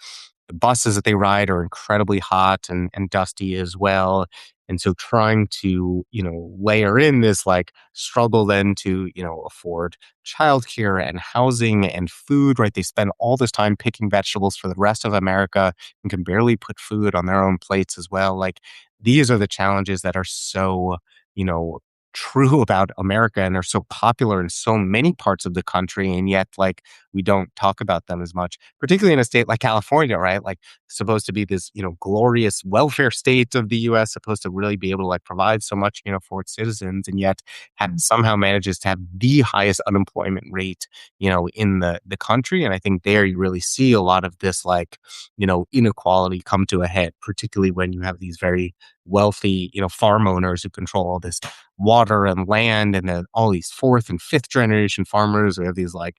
The buses that they ride are incredibly hot and dusty as well. And so trying to, layer in this like struggle then to, afford childcare and housing and food, right? They spend all this time picking vegetables for the rest of America and can barely put food on their own plates as well. Like these are the challenges that are so, you know, true about America and are so popular in so many parts of the country. And yet, like, we don't talk about them as much, particularly in a state like California, right? Like, supposed to be this, glorious welfare state of the US, supposed to really be able to like provide so much, for its citizens, and yet somehow manages to have the highest unemployment rate, in the country. And I think there you really see a lot of this like, inequality come to a head, particularly when you have these very wealthy, farm owners who control all this water and land, and then all these fourth and fifth generation farmers who have these like,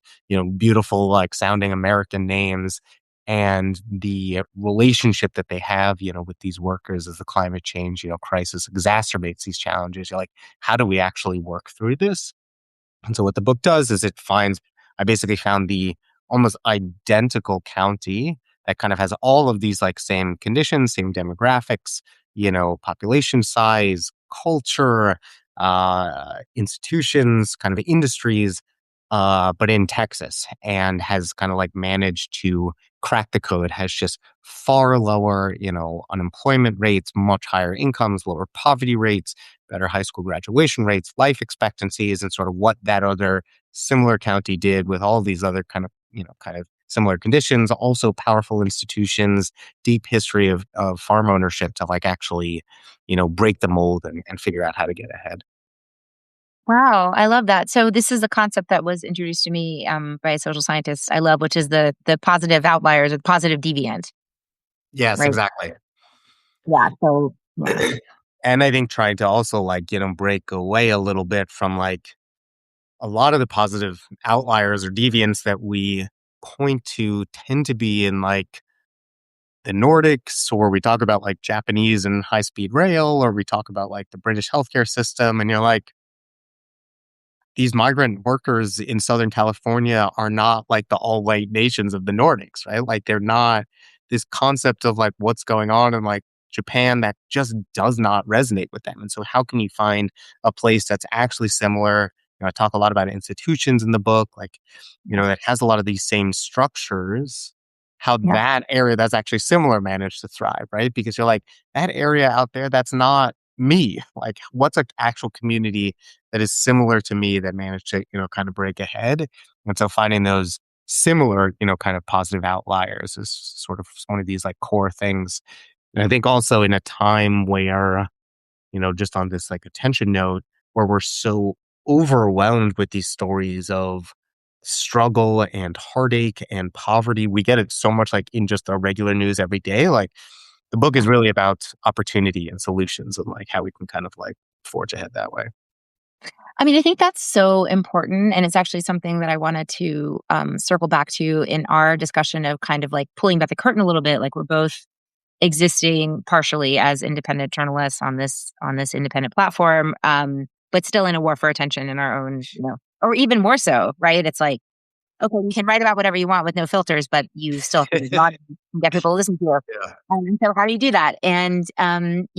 beautiful like sounding American names. And the relationship that they have, with these workers as the climate change, crisis exacerbates these challenges. You're like, how do we actually work through this? And so what the book does is I basically found the almost identical county that kind of has all of these like same conditions, same demographics, population size, culture, institutions, kind of industries, but in Texas, and has kind of like managed to crack the code, has just far lower, unemployment rates, much higher incomes, lower poverty rates, better high school graduation rates, life expectancies, and sort of what that other similar county did with all these other kind of similar conditions, also powerful institutions, deep history of farm ownership to like actually, break the mold and figure out how to get ahead. Wow, I love that. So this is a concept that was introduced to me by a social scientist I love, which is the positive outliers or the positive deviant, Yes, right? exactly. Yeah. So yeah. And I think trying to also like, break away a little bit from like a lot of the positive outliers or deviants that we point to tend to be in like the Nordics, or we talk about like Japanese and high speed rail, or we talk about like the British healthcare system. And you're like, these migrant workers in Southern California are not like the all white nations of the Nordics, right? Like they're not this concept of like what's going on in like Japan that just does not resonate with them. And so how can you find a place that's actually similar? I talk a lot about institutions in the book, like, that has a lot of these same structures, how Yeah. that area that's actually similar managed to thrive, right? Because you're like, that area out there, that's not me. Like, what's an actual community that is similar to me that managed to, kind of break ahead. And so finding those similar, kind of positive outliers is sort of one of these like core things. And I think also in a time where, just on this like attention note, where we're so overwhelmed with these stories of struggle and heartache and poverty, we get it so much like in just our regular news every day. Like the book is really about opportunity and solutions and like how we can kind of like forge ahead that way. I mean, I think that's so important. And it's actually something that I wanted to circle back to in our discussion of kind of like pulling back the curtain a little bit. Like we're both existing partially as independent journalists on this independent platform, but still in a war for attention in our own, or even more so, right? It's like, okay, you can write about whatever you want with no filters, but you still have to log and get people to listen to you. Yeah. So how do you do that? And uh,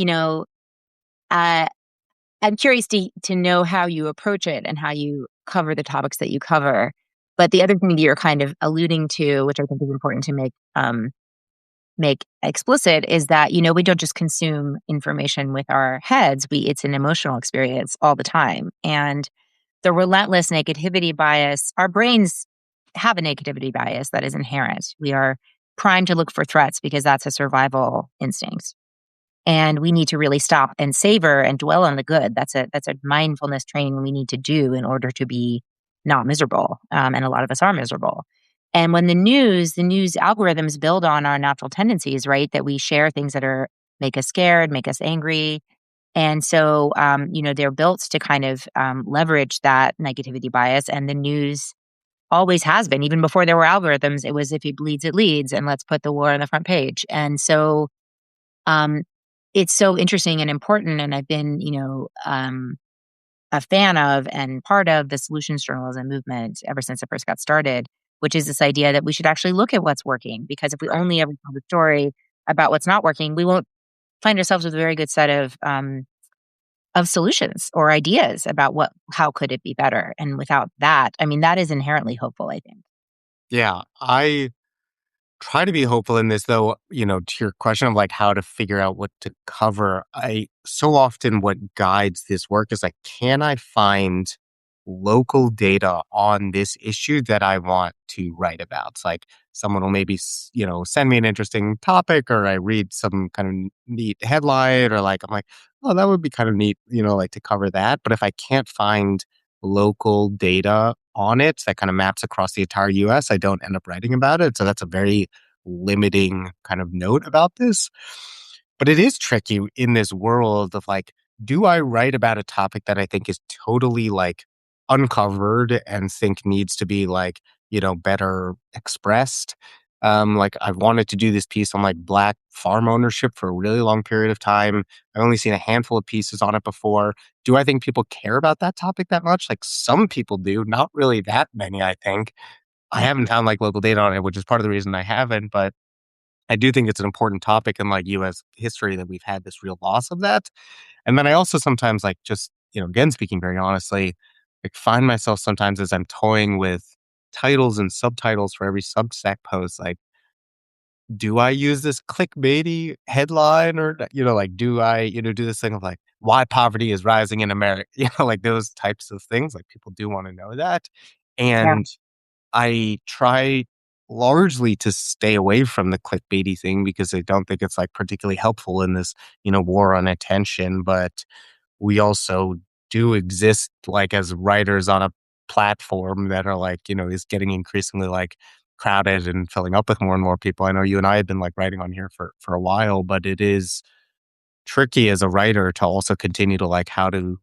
I'm curious to know how you approach it and how you cover the topics that you cover. But the other thing that you're kind of alluding to, which I think is important to make explicit, is that we don't just consume information with our heads. It's an emotional experience all the time, and the relentless negativity bias. Our brains have a negativity bias that is inherent. We are primed to look for threats because that's a survival instinct. And we need to really stop and savor and dwell on the good. That's a mindfulness training we need to do in order to be not miserable. And a lot of us are miserable. And when the news algorithms build on our natural tendencies, right? That we share things that are make us scared, make us angry. And so, they're built to kind of leverage that negativity bias. And the news always has been, even before there were algorithms, it was if he bleeds, it leads, and let's put the war on the front page. And so, um, it's so interesting and important, and I've been, a fan of and part of the solutions journalism movement ever since it first got started, which is this idea that we should actually look at what's working, because if we only ever tell the story about what's not working, we won't find ourselves with a very good set of solutions or ideas about how could it be better. And without that, I mean, that is inherently hopeful, I think. Yeah, I try to be hopeful in this though, to your question of like how to figure out what to cover. I so often what guides this work is like, can I find local data on this issue that I want to write about? It's like someone will maybe, send me an interesting topic, or I read some kind of neat headline, or like, I'm like, oh, that would be kind of neat, like to cover that. But if I can't find local data on it that kind of maps across the entire US, I don't end up writing about it. So that's a very limiting kind of note about this. But it is tricky in this world of like, do I write about a topic that I think is totally like uncovered and think needs to be like, better expressed? Like I've wanted to do this piece on like Black farm ownership for a really long period of time. I've only seen a handful of pieces on it before. Do I think people care about that topic that much? Like some people do, not really that many, I think. I Yeah. haven't found like local data on it, which is part of the reason I haven't, but I do think it's an important topic in like US history that we've had this real loss of that. And then I also sometimes like just, again, speaking very honestly, like find myself sometimes as I'm toying with titles and subtitles for every Substack post, like, do I use this clickbaity headline, or, like, do I, do this thing of like why poverty is rising in America, like those types of things. Like people do want to know that. Yeah. And I try largely to stay away from the clickbaity thing because I don't think it's like particularly helpful in this, war on attention. But we also do exist like as writers on a platform that are like, is getting increasingly like crowded and filling up with more and more people. I know you and I have been like writing on here for a while, but it is tricky as a writer to also continue to like how to,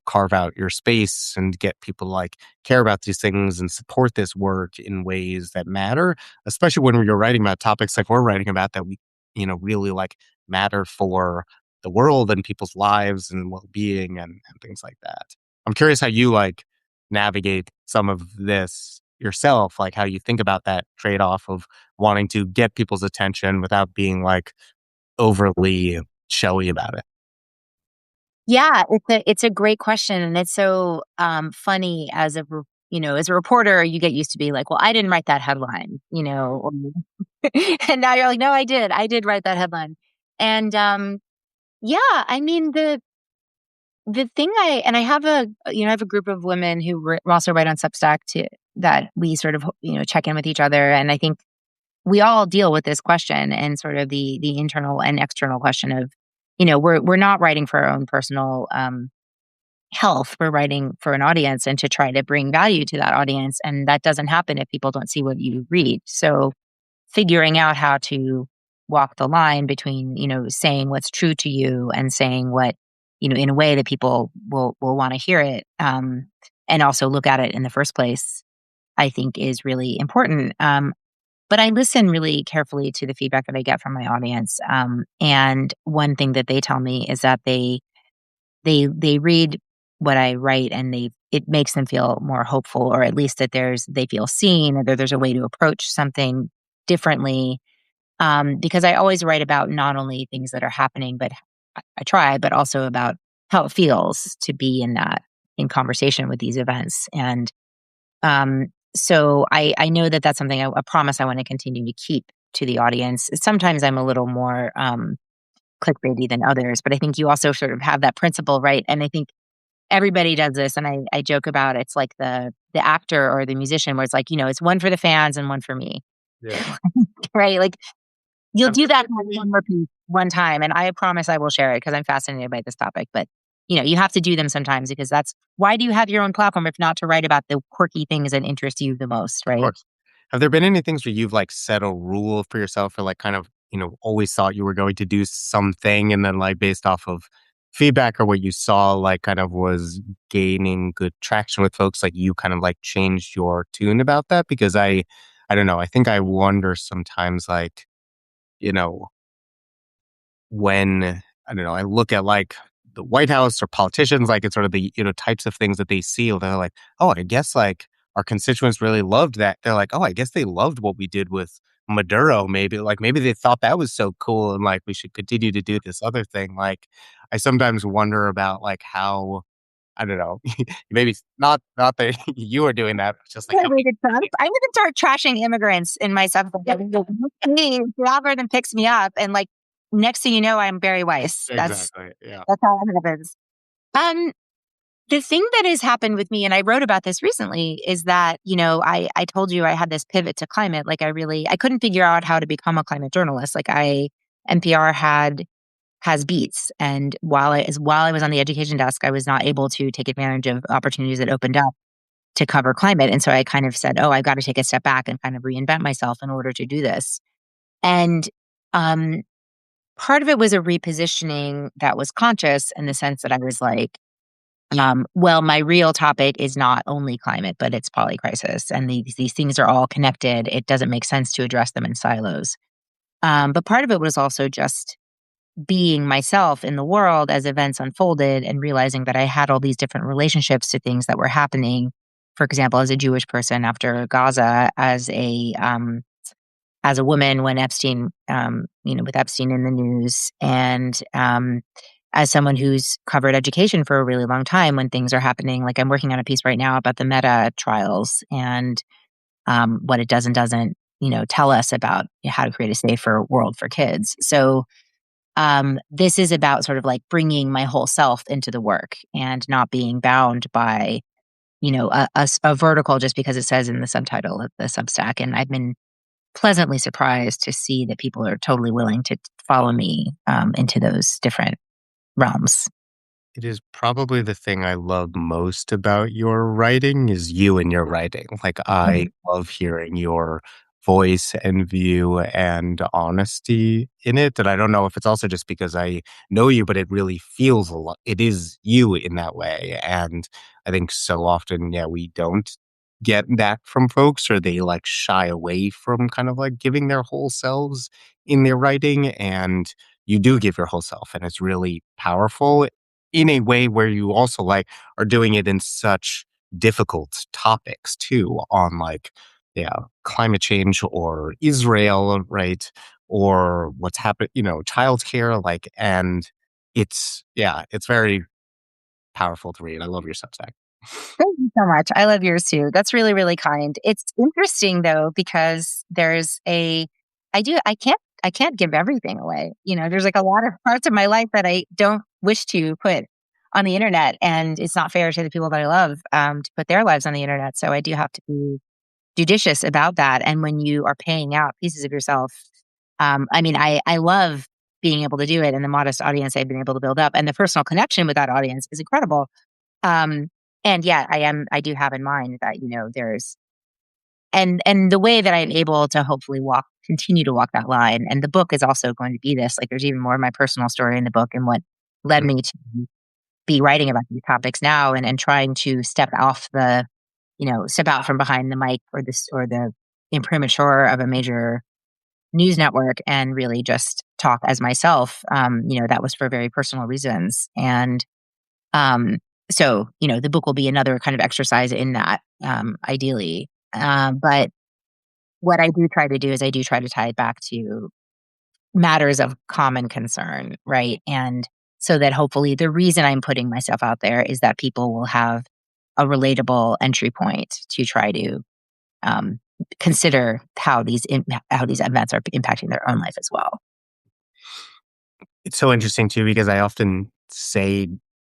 carve out your space and get people to like care about these things and support this work in ways that matter, especially when you're writing about topics like we're writing about that we, really like matter for the world and people's lives and well-being and things like that. I'm curious how you like navigate some of this yourself, like how you think about that trade-off of wanting to get people's attention without being like overly showy about it. Yeah, it's a great question, and it's so, funny as as a reporter, you get used to be like, "Well, I didn't write that headline," or and now you're like, "No, I did. I did write that headline." And, yeah, I mean, the thing I have I have a group of women who also write on Substack too, that we sort of, check in with each other, and I think we all deal with this question and sort of the internal and external question of, we're not writing for our own personal, health. We're writing for an audience and to try to bring value to that audience, and that doesn't happen if people don't see what you read. So figuring out how to walk the line between, saying what's true to you and saying what, in a way that people will want to hear it, and also look at it in the first place, I think is really important. But I listen really carefully to the feedback that I get from my audience. And one thing that they tell me is that they read what I write and it makes them feel more hopeful, or at least that they feel seen, or that there's a way to approach something differently. Because I always write about not only things that are happening, but I try, but also about how it feels to be in conversation with these events. And so I know that that's something, a promise I want to continue to keep to the audience. Sometimes I'm a little more clickbaity than others, but I think you also sort of have that principle, right? And I think everybody does this, and I joke about it's like the actor or the musician, where it's like, it's one for the fans and one for me, Yeah. right? Like you'll Have do there that been any one repeat one time, and I promise I will share it because I'm fascinated by this topic. But you have to do them sometimes, because that's why do you have your own platform if not to write about the quirky things that interest you the most, Of right? course. Have there been any things where you've, like, set a rule for yourself or, like, kind of, always thought you were going to do something and then, like, based off of feedback or what you saw, like, kind of was gaining good traction with folks, like, you kind of, like, changed your tune about that? Because I don't know, I think I wonder sometimes, like, you know when I don't know, I look at like the White House or politicians, like it's sort of the types of things that they see. They're like, oh, I guess like our constituents really loved that. They're like, oh, I guess they loved what we did with Maduro. Maybe like maybe they thought that was so cool, and like we should continue to do this other thing. Like I sometimes wonder about like how I don't know, maybe not that you are doing that, just like Yeah, how really good stuff. I'm gonna start trashing immigrants in my subbook. The algorithm picks me up, and like next thing you know, I'm Barry Weiss. exactly, yeah. That's how it happens. Um, the thing that has happened with me, and I wrote about this recently, is that, I told you I had this pivot to climate. Like I couldn't figure out how to become a climate journalist. Like NPR has beats. And while I was on the education desk, I was not able to take advantage of opportunities that opened up to cover climate. And so I kind of said, oh, I've got to take a step back and kind of reinvent myself in order to do this. And um, part of it was a repositioning that was conscious, in the sense that I was like, well, my real topic is not only climate, but it's polycrisis. And these things are all connected. It doesn't make sense to address them in silos. But part of it was also just being myself in the world as events unfolded, and realizing that I had all these different relationships to things that were happening. For example, as a Jewish person after Gaza, as a woman when Epstein, with Epstein in the news, and as someone who's covered education for a really long time, when things are happening, like I'm working on a piece right now about the Meta trials, and what it does and doesn't, tell us about how to create a safer world for kids. So this is about sort of like bringing my whole self into the work and not being bound by, a vertical just because it says in the subtitle of the Substack. And I've been pleasantly surprised to see that people are totally willing to follow me into those different realms. It is probably the thing I love most about your writing is you and your writing. Like, I Mhm. love hearing your voice and view and honesty in it. And I don't know if it's also just because I know you, but it really feels a lot. It is you in that way. And I think so often, yeah, we don't get that from folks, or they like shy away from kind of like giving their whole selves in their writing. And you do give your whole self, and it's really powerful in a way where you also like are doing it in such difficult topics too, on like, yeah, climate change or Israel, right? Or what's happened, childcare, like, and it's very powerful to read. I love your Substack. Thank you so much. I love yours too. That's really, really kind. It's interesting though, because I can't give everything away. There's like a lot of parts of my life that I don't wish to put on the internet. And it's not fair to the people that I love, to put their lives on the internet. So I do have to be judicious about that. And when you are paying out pieces of yourself, I love being able to do it, and the modest audience I've been able to build up and the personal connection with that audience is incredible. Um, and yeah, I do have in mind that, there's, and the way that I'm able to hopefully continue to walk that line. And the book is also going to be this, like, there's even more of my personal story in the book and what led Mm. me to be writing about these topics now, and trying to step out from behind the mic or the imprimatur of a major news network and really just talk as myself. That was for very personal reasons. And um, so, the book will be another kind of exercise in that, ideally. But what I do try to do is I do try to tie it back to matters of common concern, right? And so that hopefully the reason I'm putting myself out there is that people will have a relatable entry point to try to um, consider how these events are impacting their own life as well. It's so interesting too, because I often say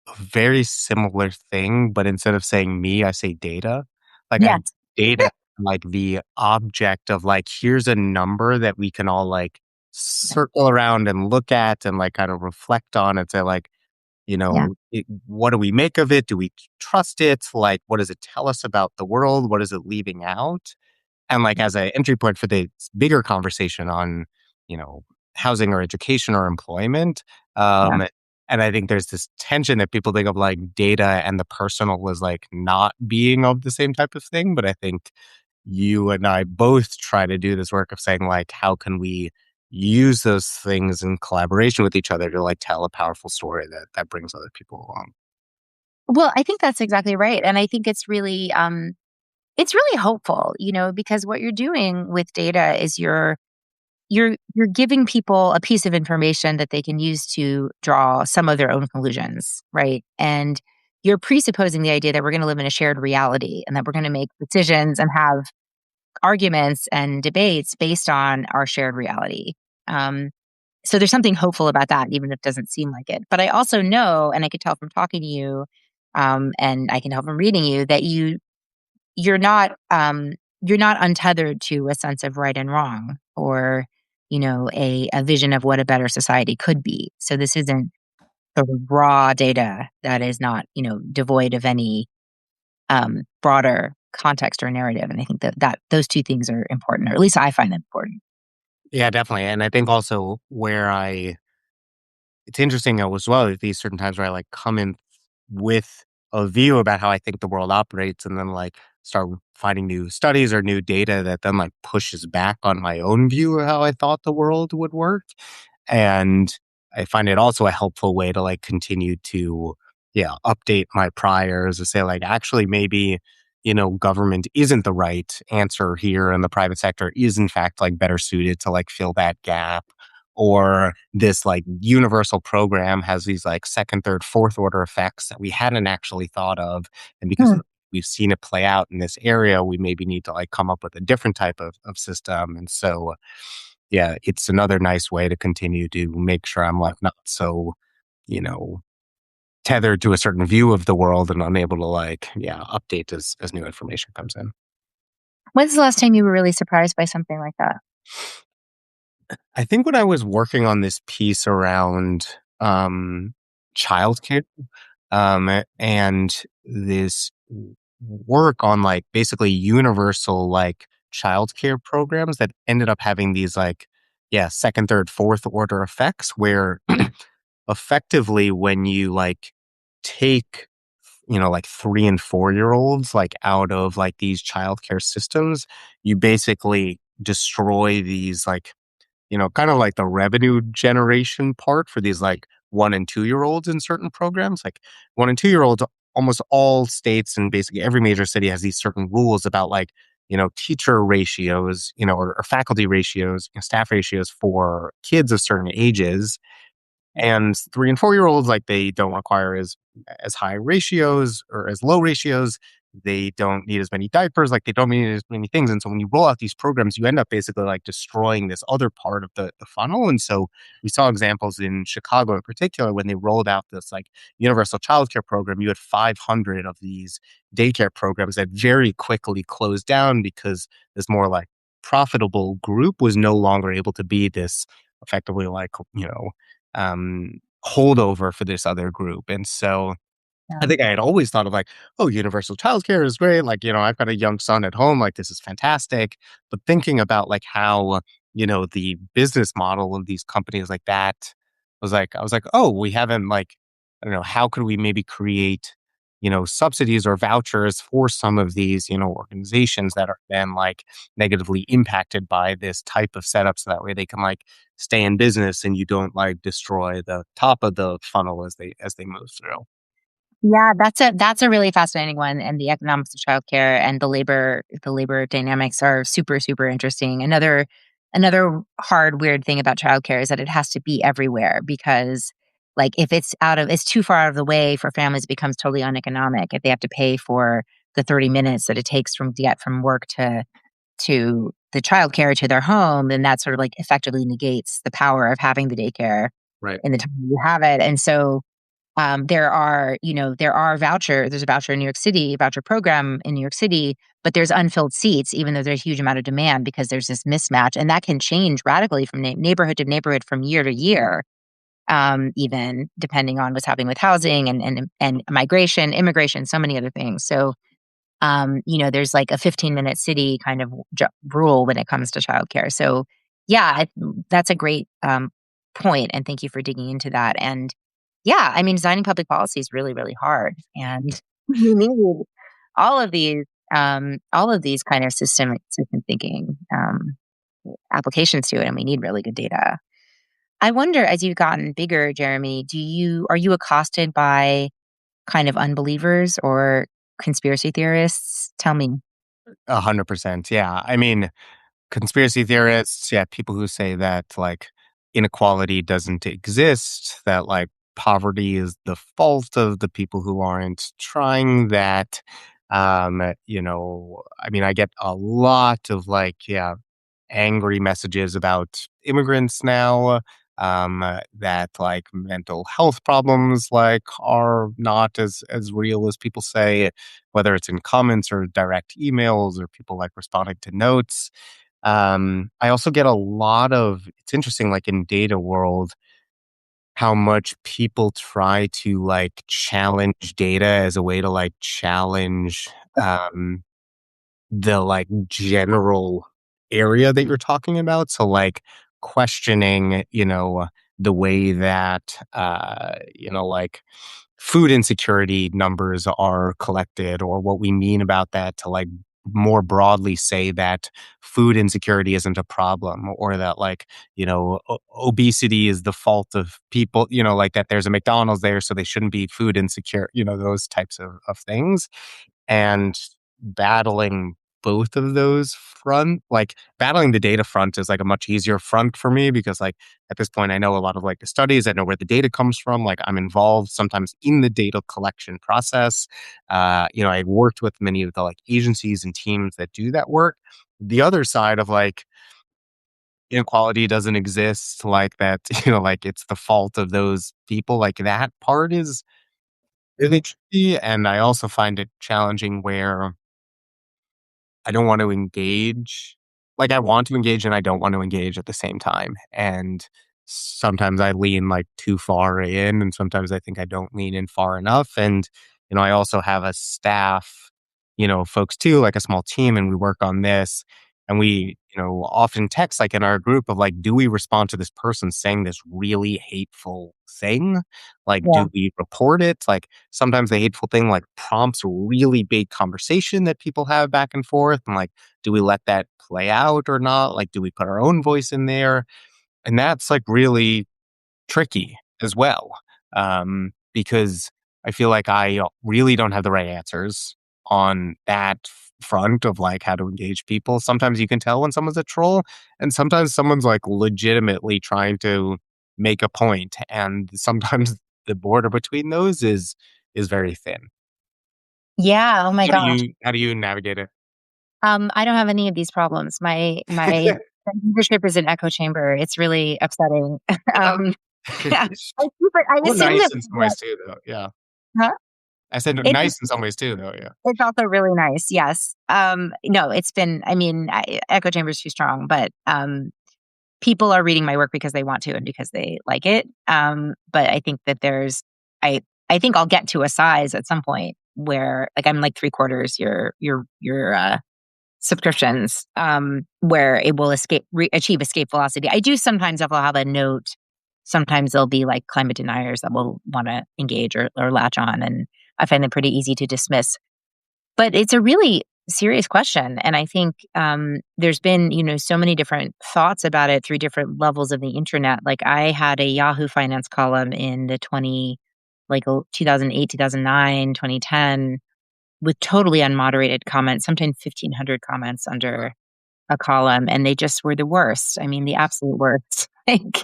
a very similar thing, but instead of saying me, I say data. Like I Yes. data, like the object of like, here's a number that we can all like circle around and look at and like kind of reflect on and say like, Yeah. what do we make of it? Do we trust it? Like, what does it tell us about the world? What is it leaving out? And like as an entry point for the bigger conversation on, you know, housing or education or employment. Yeah. Um, and I think there's this tension that people think of like data and the personal as like not being of the same type of thing. But I think you and I both try to do this work of saying like, how can we use those things in collaboration with each other to like tell a powerful story that brings other people along. Well, I think that's exactly right. And I think it's really hopeful, because what you're doing with data is you're giving people a piece of information that they can use to draw some of their own conclusions, right? And you're presupposing the idea that we're going to live in a shared reality and that we're going to make decisions and have arguments and debates based on our shared reality. Um, so there's something hopeful about that, even if it doesn't seem like it. But I also know, and I could tell from talking to you, and I can tell from reading you, that you're not you're not untethered to a sense of right and wrong, or a vision of what a better society could be. So this isn't sort of raw data that is not devoid of any broader context or narrative. And I think that those two things are important, or at least I find them important. Yeah, definitely. And I think also it's interesting though as well at these certain times where I like come in with a view about how I think the world operates, and then like start finding new studies or new data that then like pushes back on my own view of how I thought the world would work. And I find it also a helpful way to like continue to, yeah, update my priors to say like, actually, maybe, government isn't the right answer here. And the private sector is in fact like better suited to like fill that gap. Or this like universal program has these like second, third, fourth order effects that we hadn't actually thought of. And because Hmm. we've seen it play out in this area, we maybe need to like come up with a different type of system. And so yeah, it's another nice way to continue to make sure I'm like not so, you know, tethered to a certain view of the world and unable to like, yeah, update as new information comes in. When's the last time you were really surprised by something like that? I think when I was working on this piece around childcare, and this work on like basically universal like childcare programs that ended up having these like, yeah, second, third, fourth order effects where effectively when you like take, like 3 and 4 year olds like out of like these childcare systems, you basically destroy these like, kind of like the revenue generation part for these like 1 and 2 year olds in certain programs. Like 1 and 2 year olds, almost all states and basically every major city has these certain rules about like, teacher ratios, or faculty ratios, staff ratios for kids of certain ages. And 3 and 4 year olds, like they don't require as high ratios or as low ratios. They don't need as many diapers, like they don't need as many things. And so when you roll out these programs, you end up basically like destroying this other part of the funnel. And so we saw examples in Chicago in particular when they rolled out this like universal childcare program. You had 500 of these daycare programs that very quickly closed down because this more like profitable group was no longer able to be this effectively like, holdover for this other group. And so I Yeah. think I had always thought of like, oh, universal childcare is great. Like, I've got a young son at home. Like, this is fantastic. But thinking about like how, the business model of these companies like that I was like, oh, we haven't like, I don't know, how could we maybe create, subsidies or vouchers for some of these, organizations that are then like negatively impacted by this type of setup so that way they can like stay in business and you don't like destroy the top of the funnel as they move through. Yeah, that's a really fascinating one, and the economics of childcare and the labor dynamics are super, super interesting. Another hard, weird thing about childcare is that it has to be everywhere because, like, if it's too far out of the way for families, it becomes totally uneconomic. If they have to pay for the 30 minutes that it takes to get from work to the childcare to their home, then that sort of like effectively negates the power of having the daycare Right. in the time you have it. And so there's a voucher in New York City, a voucher program in New York City, but there's unfilled seats, even though there's a huge amount of demand because there's this mismatch. And that can change radically from neighborhood to neighborhood from year to year, even depending on what's happening with housing and migration, immigration, so many other things. So, there's like a 15-minute city kind of rule when it comes to childcare. So, yeah, that's a great point, and thank you for digging into that. And yeah, I mean, designing public policy is really, really hard, and we need all of these kind of system thinking applications to it, and we need really good data. I wonder, as you've gotten bigger, Jeremy, are you accosted by kind of unbelievers or conspiracy theorists? Tell me. 100%. Yeah. I mean, conspiracy theorists, yeah, people who say that like inequality doesn't exist, that like poverty is the fault of the people who aren't trying that. I mean, I get a lot of like, yeah, angry messages about immigrants now, that like mental health problems like are not as real as people say, whether it's in comments or direct emails or people like responding to notes. I also get a lot of, it's interesting, like in data world, how much people try to like challenge data as a way to like challenge um the, like, general area that you're talking about. So, like, questioning, the way that, like, food insecurity numbers are collected or what we mean about that to, like, more broadly say that food insecurity isn't a problem or that, like, obesity is the fault of people, like, that there's a McDonald's there, so they shouldn't be food insecure, those types of things. And battling both of those front like, battling the data front is, like, a much easier front for me because, like, at this point, I know a lot of, like, the studies, I know where the data comes from, like, I'm involved sometimes in the data collection process. I worked with many of the, like, agencies and teams that do that work. The other side of, like, inequality doesn't exist, like, that, like, it's the fault of those people, like, that part is really tricky, and I also find it challenging where I don't want to engage. Like, I want to engage and I don't want to engage at the same time. And sometimes I lean like too far in, and sometimes I think I don't lean in far enough. And, I also have a staff, folks too, like a small team, and we work on this. And we, often text like in our group of like, do we respond to this person saying this really hateful thing? Like, Yeah. do we report it? Like, sometimes the hateful thing like prompts a really big conversation that people have back and forth. And like, do we let that play out or not? Like, do we put our own voice in there? And that's like really tricky as well, because I feel like I really don't have the right answers on that front of like how to engage people. Sometimes you can tell when someone's a troll, and sometimes someone's like legitimately trying to make a point, and sometimes the border between those is very thin. Yeah. Oh my gosh. How do you navigate it? I don't have any of these problems. My leadership is an echo chamber. It's really upsetting. Yeah. I Well, assume nice that, in some ways too, though. Yeah, huh? I said It's nice in some ways too, though. Yeah, it's also really nice. Yes. No, it's been. I mean, echo chamber is too strong, but people are reading my work because they want to and because they like it. But I think that I I think I'll get to a size at some point where like I'm like three quarters your subscriptions, where it will achieve escape velocity. I do sometimes I'll have a note. Sometimes there'll be like climate deniers that will want to engage or latch on, and I find them pretty easy to dismiss. But it's a really serious question, and I think there's been so many different thoughts about it through different levels of the internet. Like I had a Yahoo Finance column in the 2008, 2009, 2010 with totally unmoderated comments, sometimes 1,500 comments under a column, and they just were the worst. I mean, the absolute worst. Like,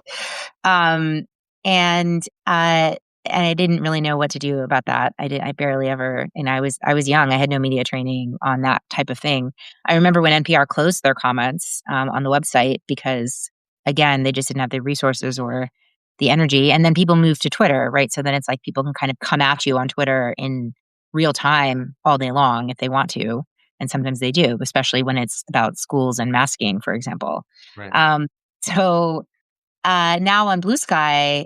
um, and and I didn't really know what to do about that. I barely ever, and I was young. I had no media training on that type of thing. I remember when NPR closed their comments on the website because, again, they just didn't have the resources or the energy. And then people moved to Twitter, right? So then it's like people can kind of come at you on Twitter in real time all day long if they want to, and sometimes they do, especially when it's about schools and masking, for example. right. Um, so now on Blue Sky,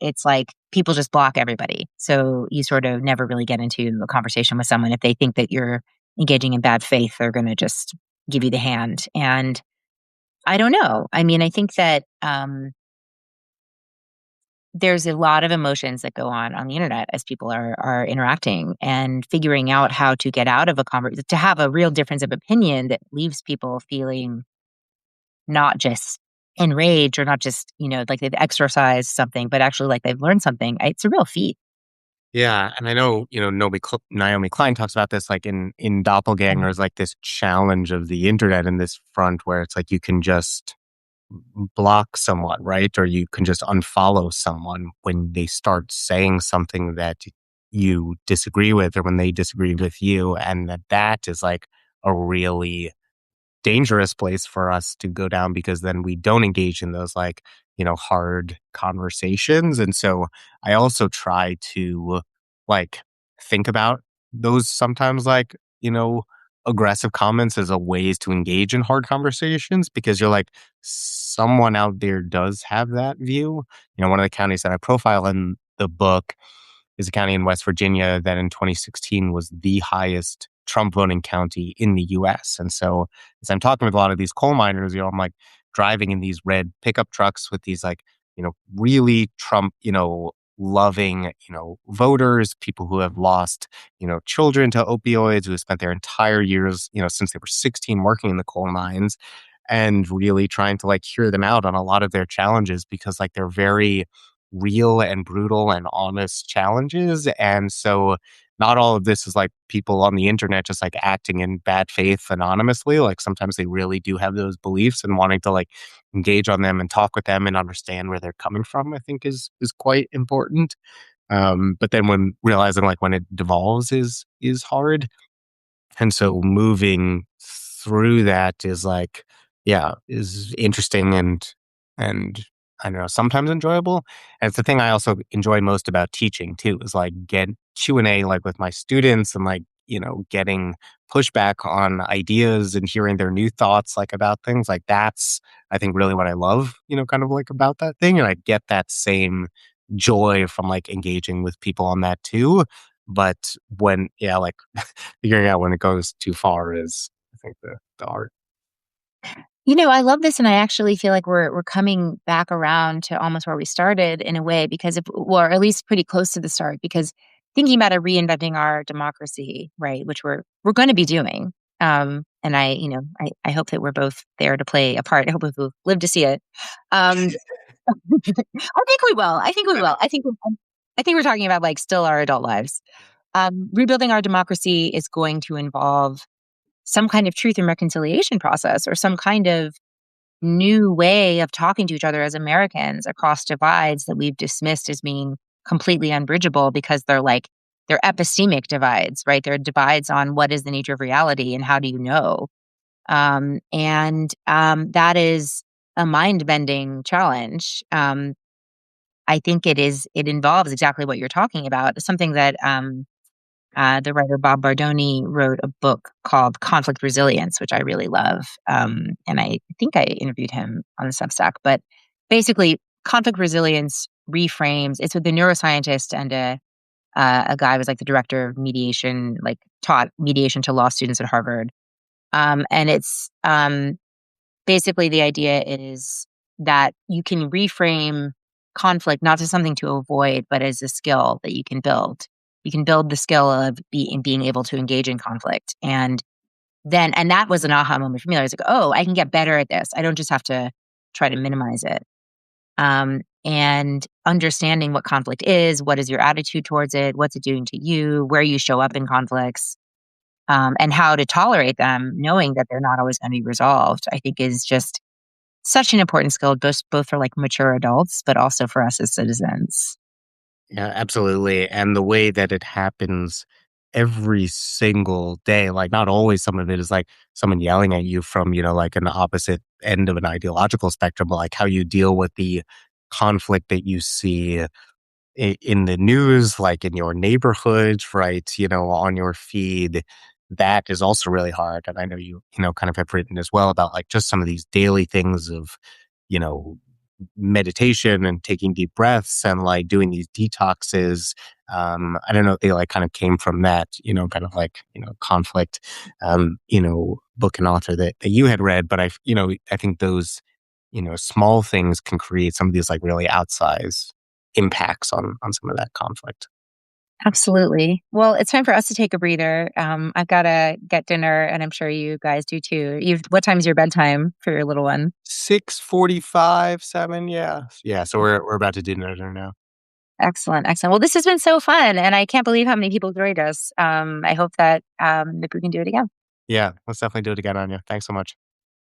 it's like people just block everybody. So you sort of never really get into a conversation with someone. If they think that you're engaging in bad faith, they're going to just give you the hand. And I don't know. I mean, I think that there's a lot of emotions that go on the internet as people are interacting and figuring out how to get out of a conversation, to have a real difference of opinion that leaves people feeling not just enraged or not just, like they've exercised something, but actually like they've learned something. It's a real feat. Yeah, and I know, Naomi Klein talks about this, like, in Doppelgangers, like, this challenge of the internet in this front where it's like you can just block someone, right? Or you can just unfollow someone when they start saying something that you disagree with or when they disagree with you, and that is, like, a really dangerous place for us to go down because then we don't engage in those like, hard conversations. And so I also try to like think about those sometimes like, aggressive comments as a ways to engage in hard conversations because you're like, someone out there does have that view. One of the counties that I profile in the book is a county in West Virginia that in 2016 was the highest Trump voting county in the US. And so as I'm talking with a lot of these coal miners, I'm like driving in these red pickup trucks with these like, really Trump, loving, voters, people who have lost, children to opioids, who have spent their entire years, since they were 16 working in the coal mines and really trying to like hear them out on a lot of their challenges because like they're very real and brutal and honest challenges. And so not all of this is like people on the internet just like acting in bad faith anonymously. Like sometimes they really do have those beliefs and wanting to like engage on them and talk with them and understand where they're coming from, I think is quite important. But then when realizing like when it devolves is hard. And so moving through that is like, yeah, is interesting and I don't know, sometimes enjoyable. And it's the thing I also enjoy most about teaching too, is like get Q&A like with my students and like, getting pushback on ideas and hearing their new thoughts like about things. Like that's I think really what I love, kind of like about that thing. And I get that same joy from like engaging with people on that too. But when yeah, like figuring out when it goes too far is, I think, the art. I love this, and I actually feel like we're coming back around to almost where we started in a way, because if well, or at least pretty close to the start, because thinking about it, reinventing our democracy, right, which we're going to be doing. And I hope that we're both there to play a part. I hope we'll live to see it. Um, I think we will. I think we will. I think we're talking about like still our adult lives. Rebuilding our democracy is going to involve some kind of truth and reconciliation process, or some kind of new way of talking to each other as Americans across divides that we've dismissed as being completely unbridgeable, because they're epistemic divides, right? They're divides on what is the nature of reality and how do you know. And that is a mind bending challenge. I think it involves exactly what you're talking about. Something that the writer Bob Bardoni wrote a book called Conflict Resilience, which I really love. And I think I interviewed him on the Substack. But basically, conflict resilience reframes. It's with the neuroscientist and a guy who was like the director of mediation, like taught mediation to law students at Harvard. And it's basically the idea is that you can reframe conflict not as something to avoid, but as a skill that you can build. You can build the skill of being able to engage in conflict. And that was an aha moment for me. I was like, oh, I can get better at this. I don't just have to try to minimize it. And understanding what conflict is, what is your attitude towards it, what's it doing to you, where you show up in conflicts, and how to tolerate them, knowing that they're not always going to be resolved, I think is just such an important skill, both for like mature adults, but also for us as citizens. Yeah, absolutely. And the way that it happens every single day, like not always some of it is like someone yelling at you from, like an opposite end of an ideological spectrum, but like how you deal with the conflict that you see in the news, like in your neighborhood, right? On your feed, that is also really hard. And I know kind of have written as well about like just some of these daily things of, you know, meditation and taking deep breaths and like doing these detoxes. I don't know if they like kind of came from that, kind of like, conflict, book and author that you had read. But I think those, small things can create some of these like really outsized impacts on some of that conflict. Absolutely. Well, it's time for us to take a breather. I've got to get dinner, and I'm sure you guys do too. What time is your bedtime for your little one? 6:45, 7, yeah. Yeah, so we're about to do dinner now. Excellent, excellent. Well, this has been so fun, and I can't believe how many people joined us. I hope that maybe we can do it again. Yeah, let's definitely do it again, Anya. Thanks so much.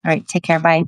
All right, take care. Bye.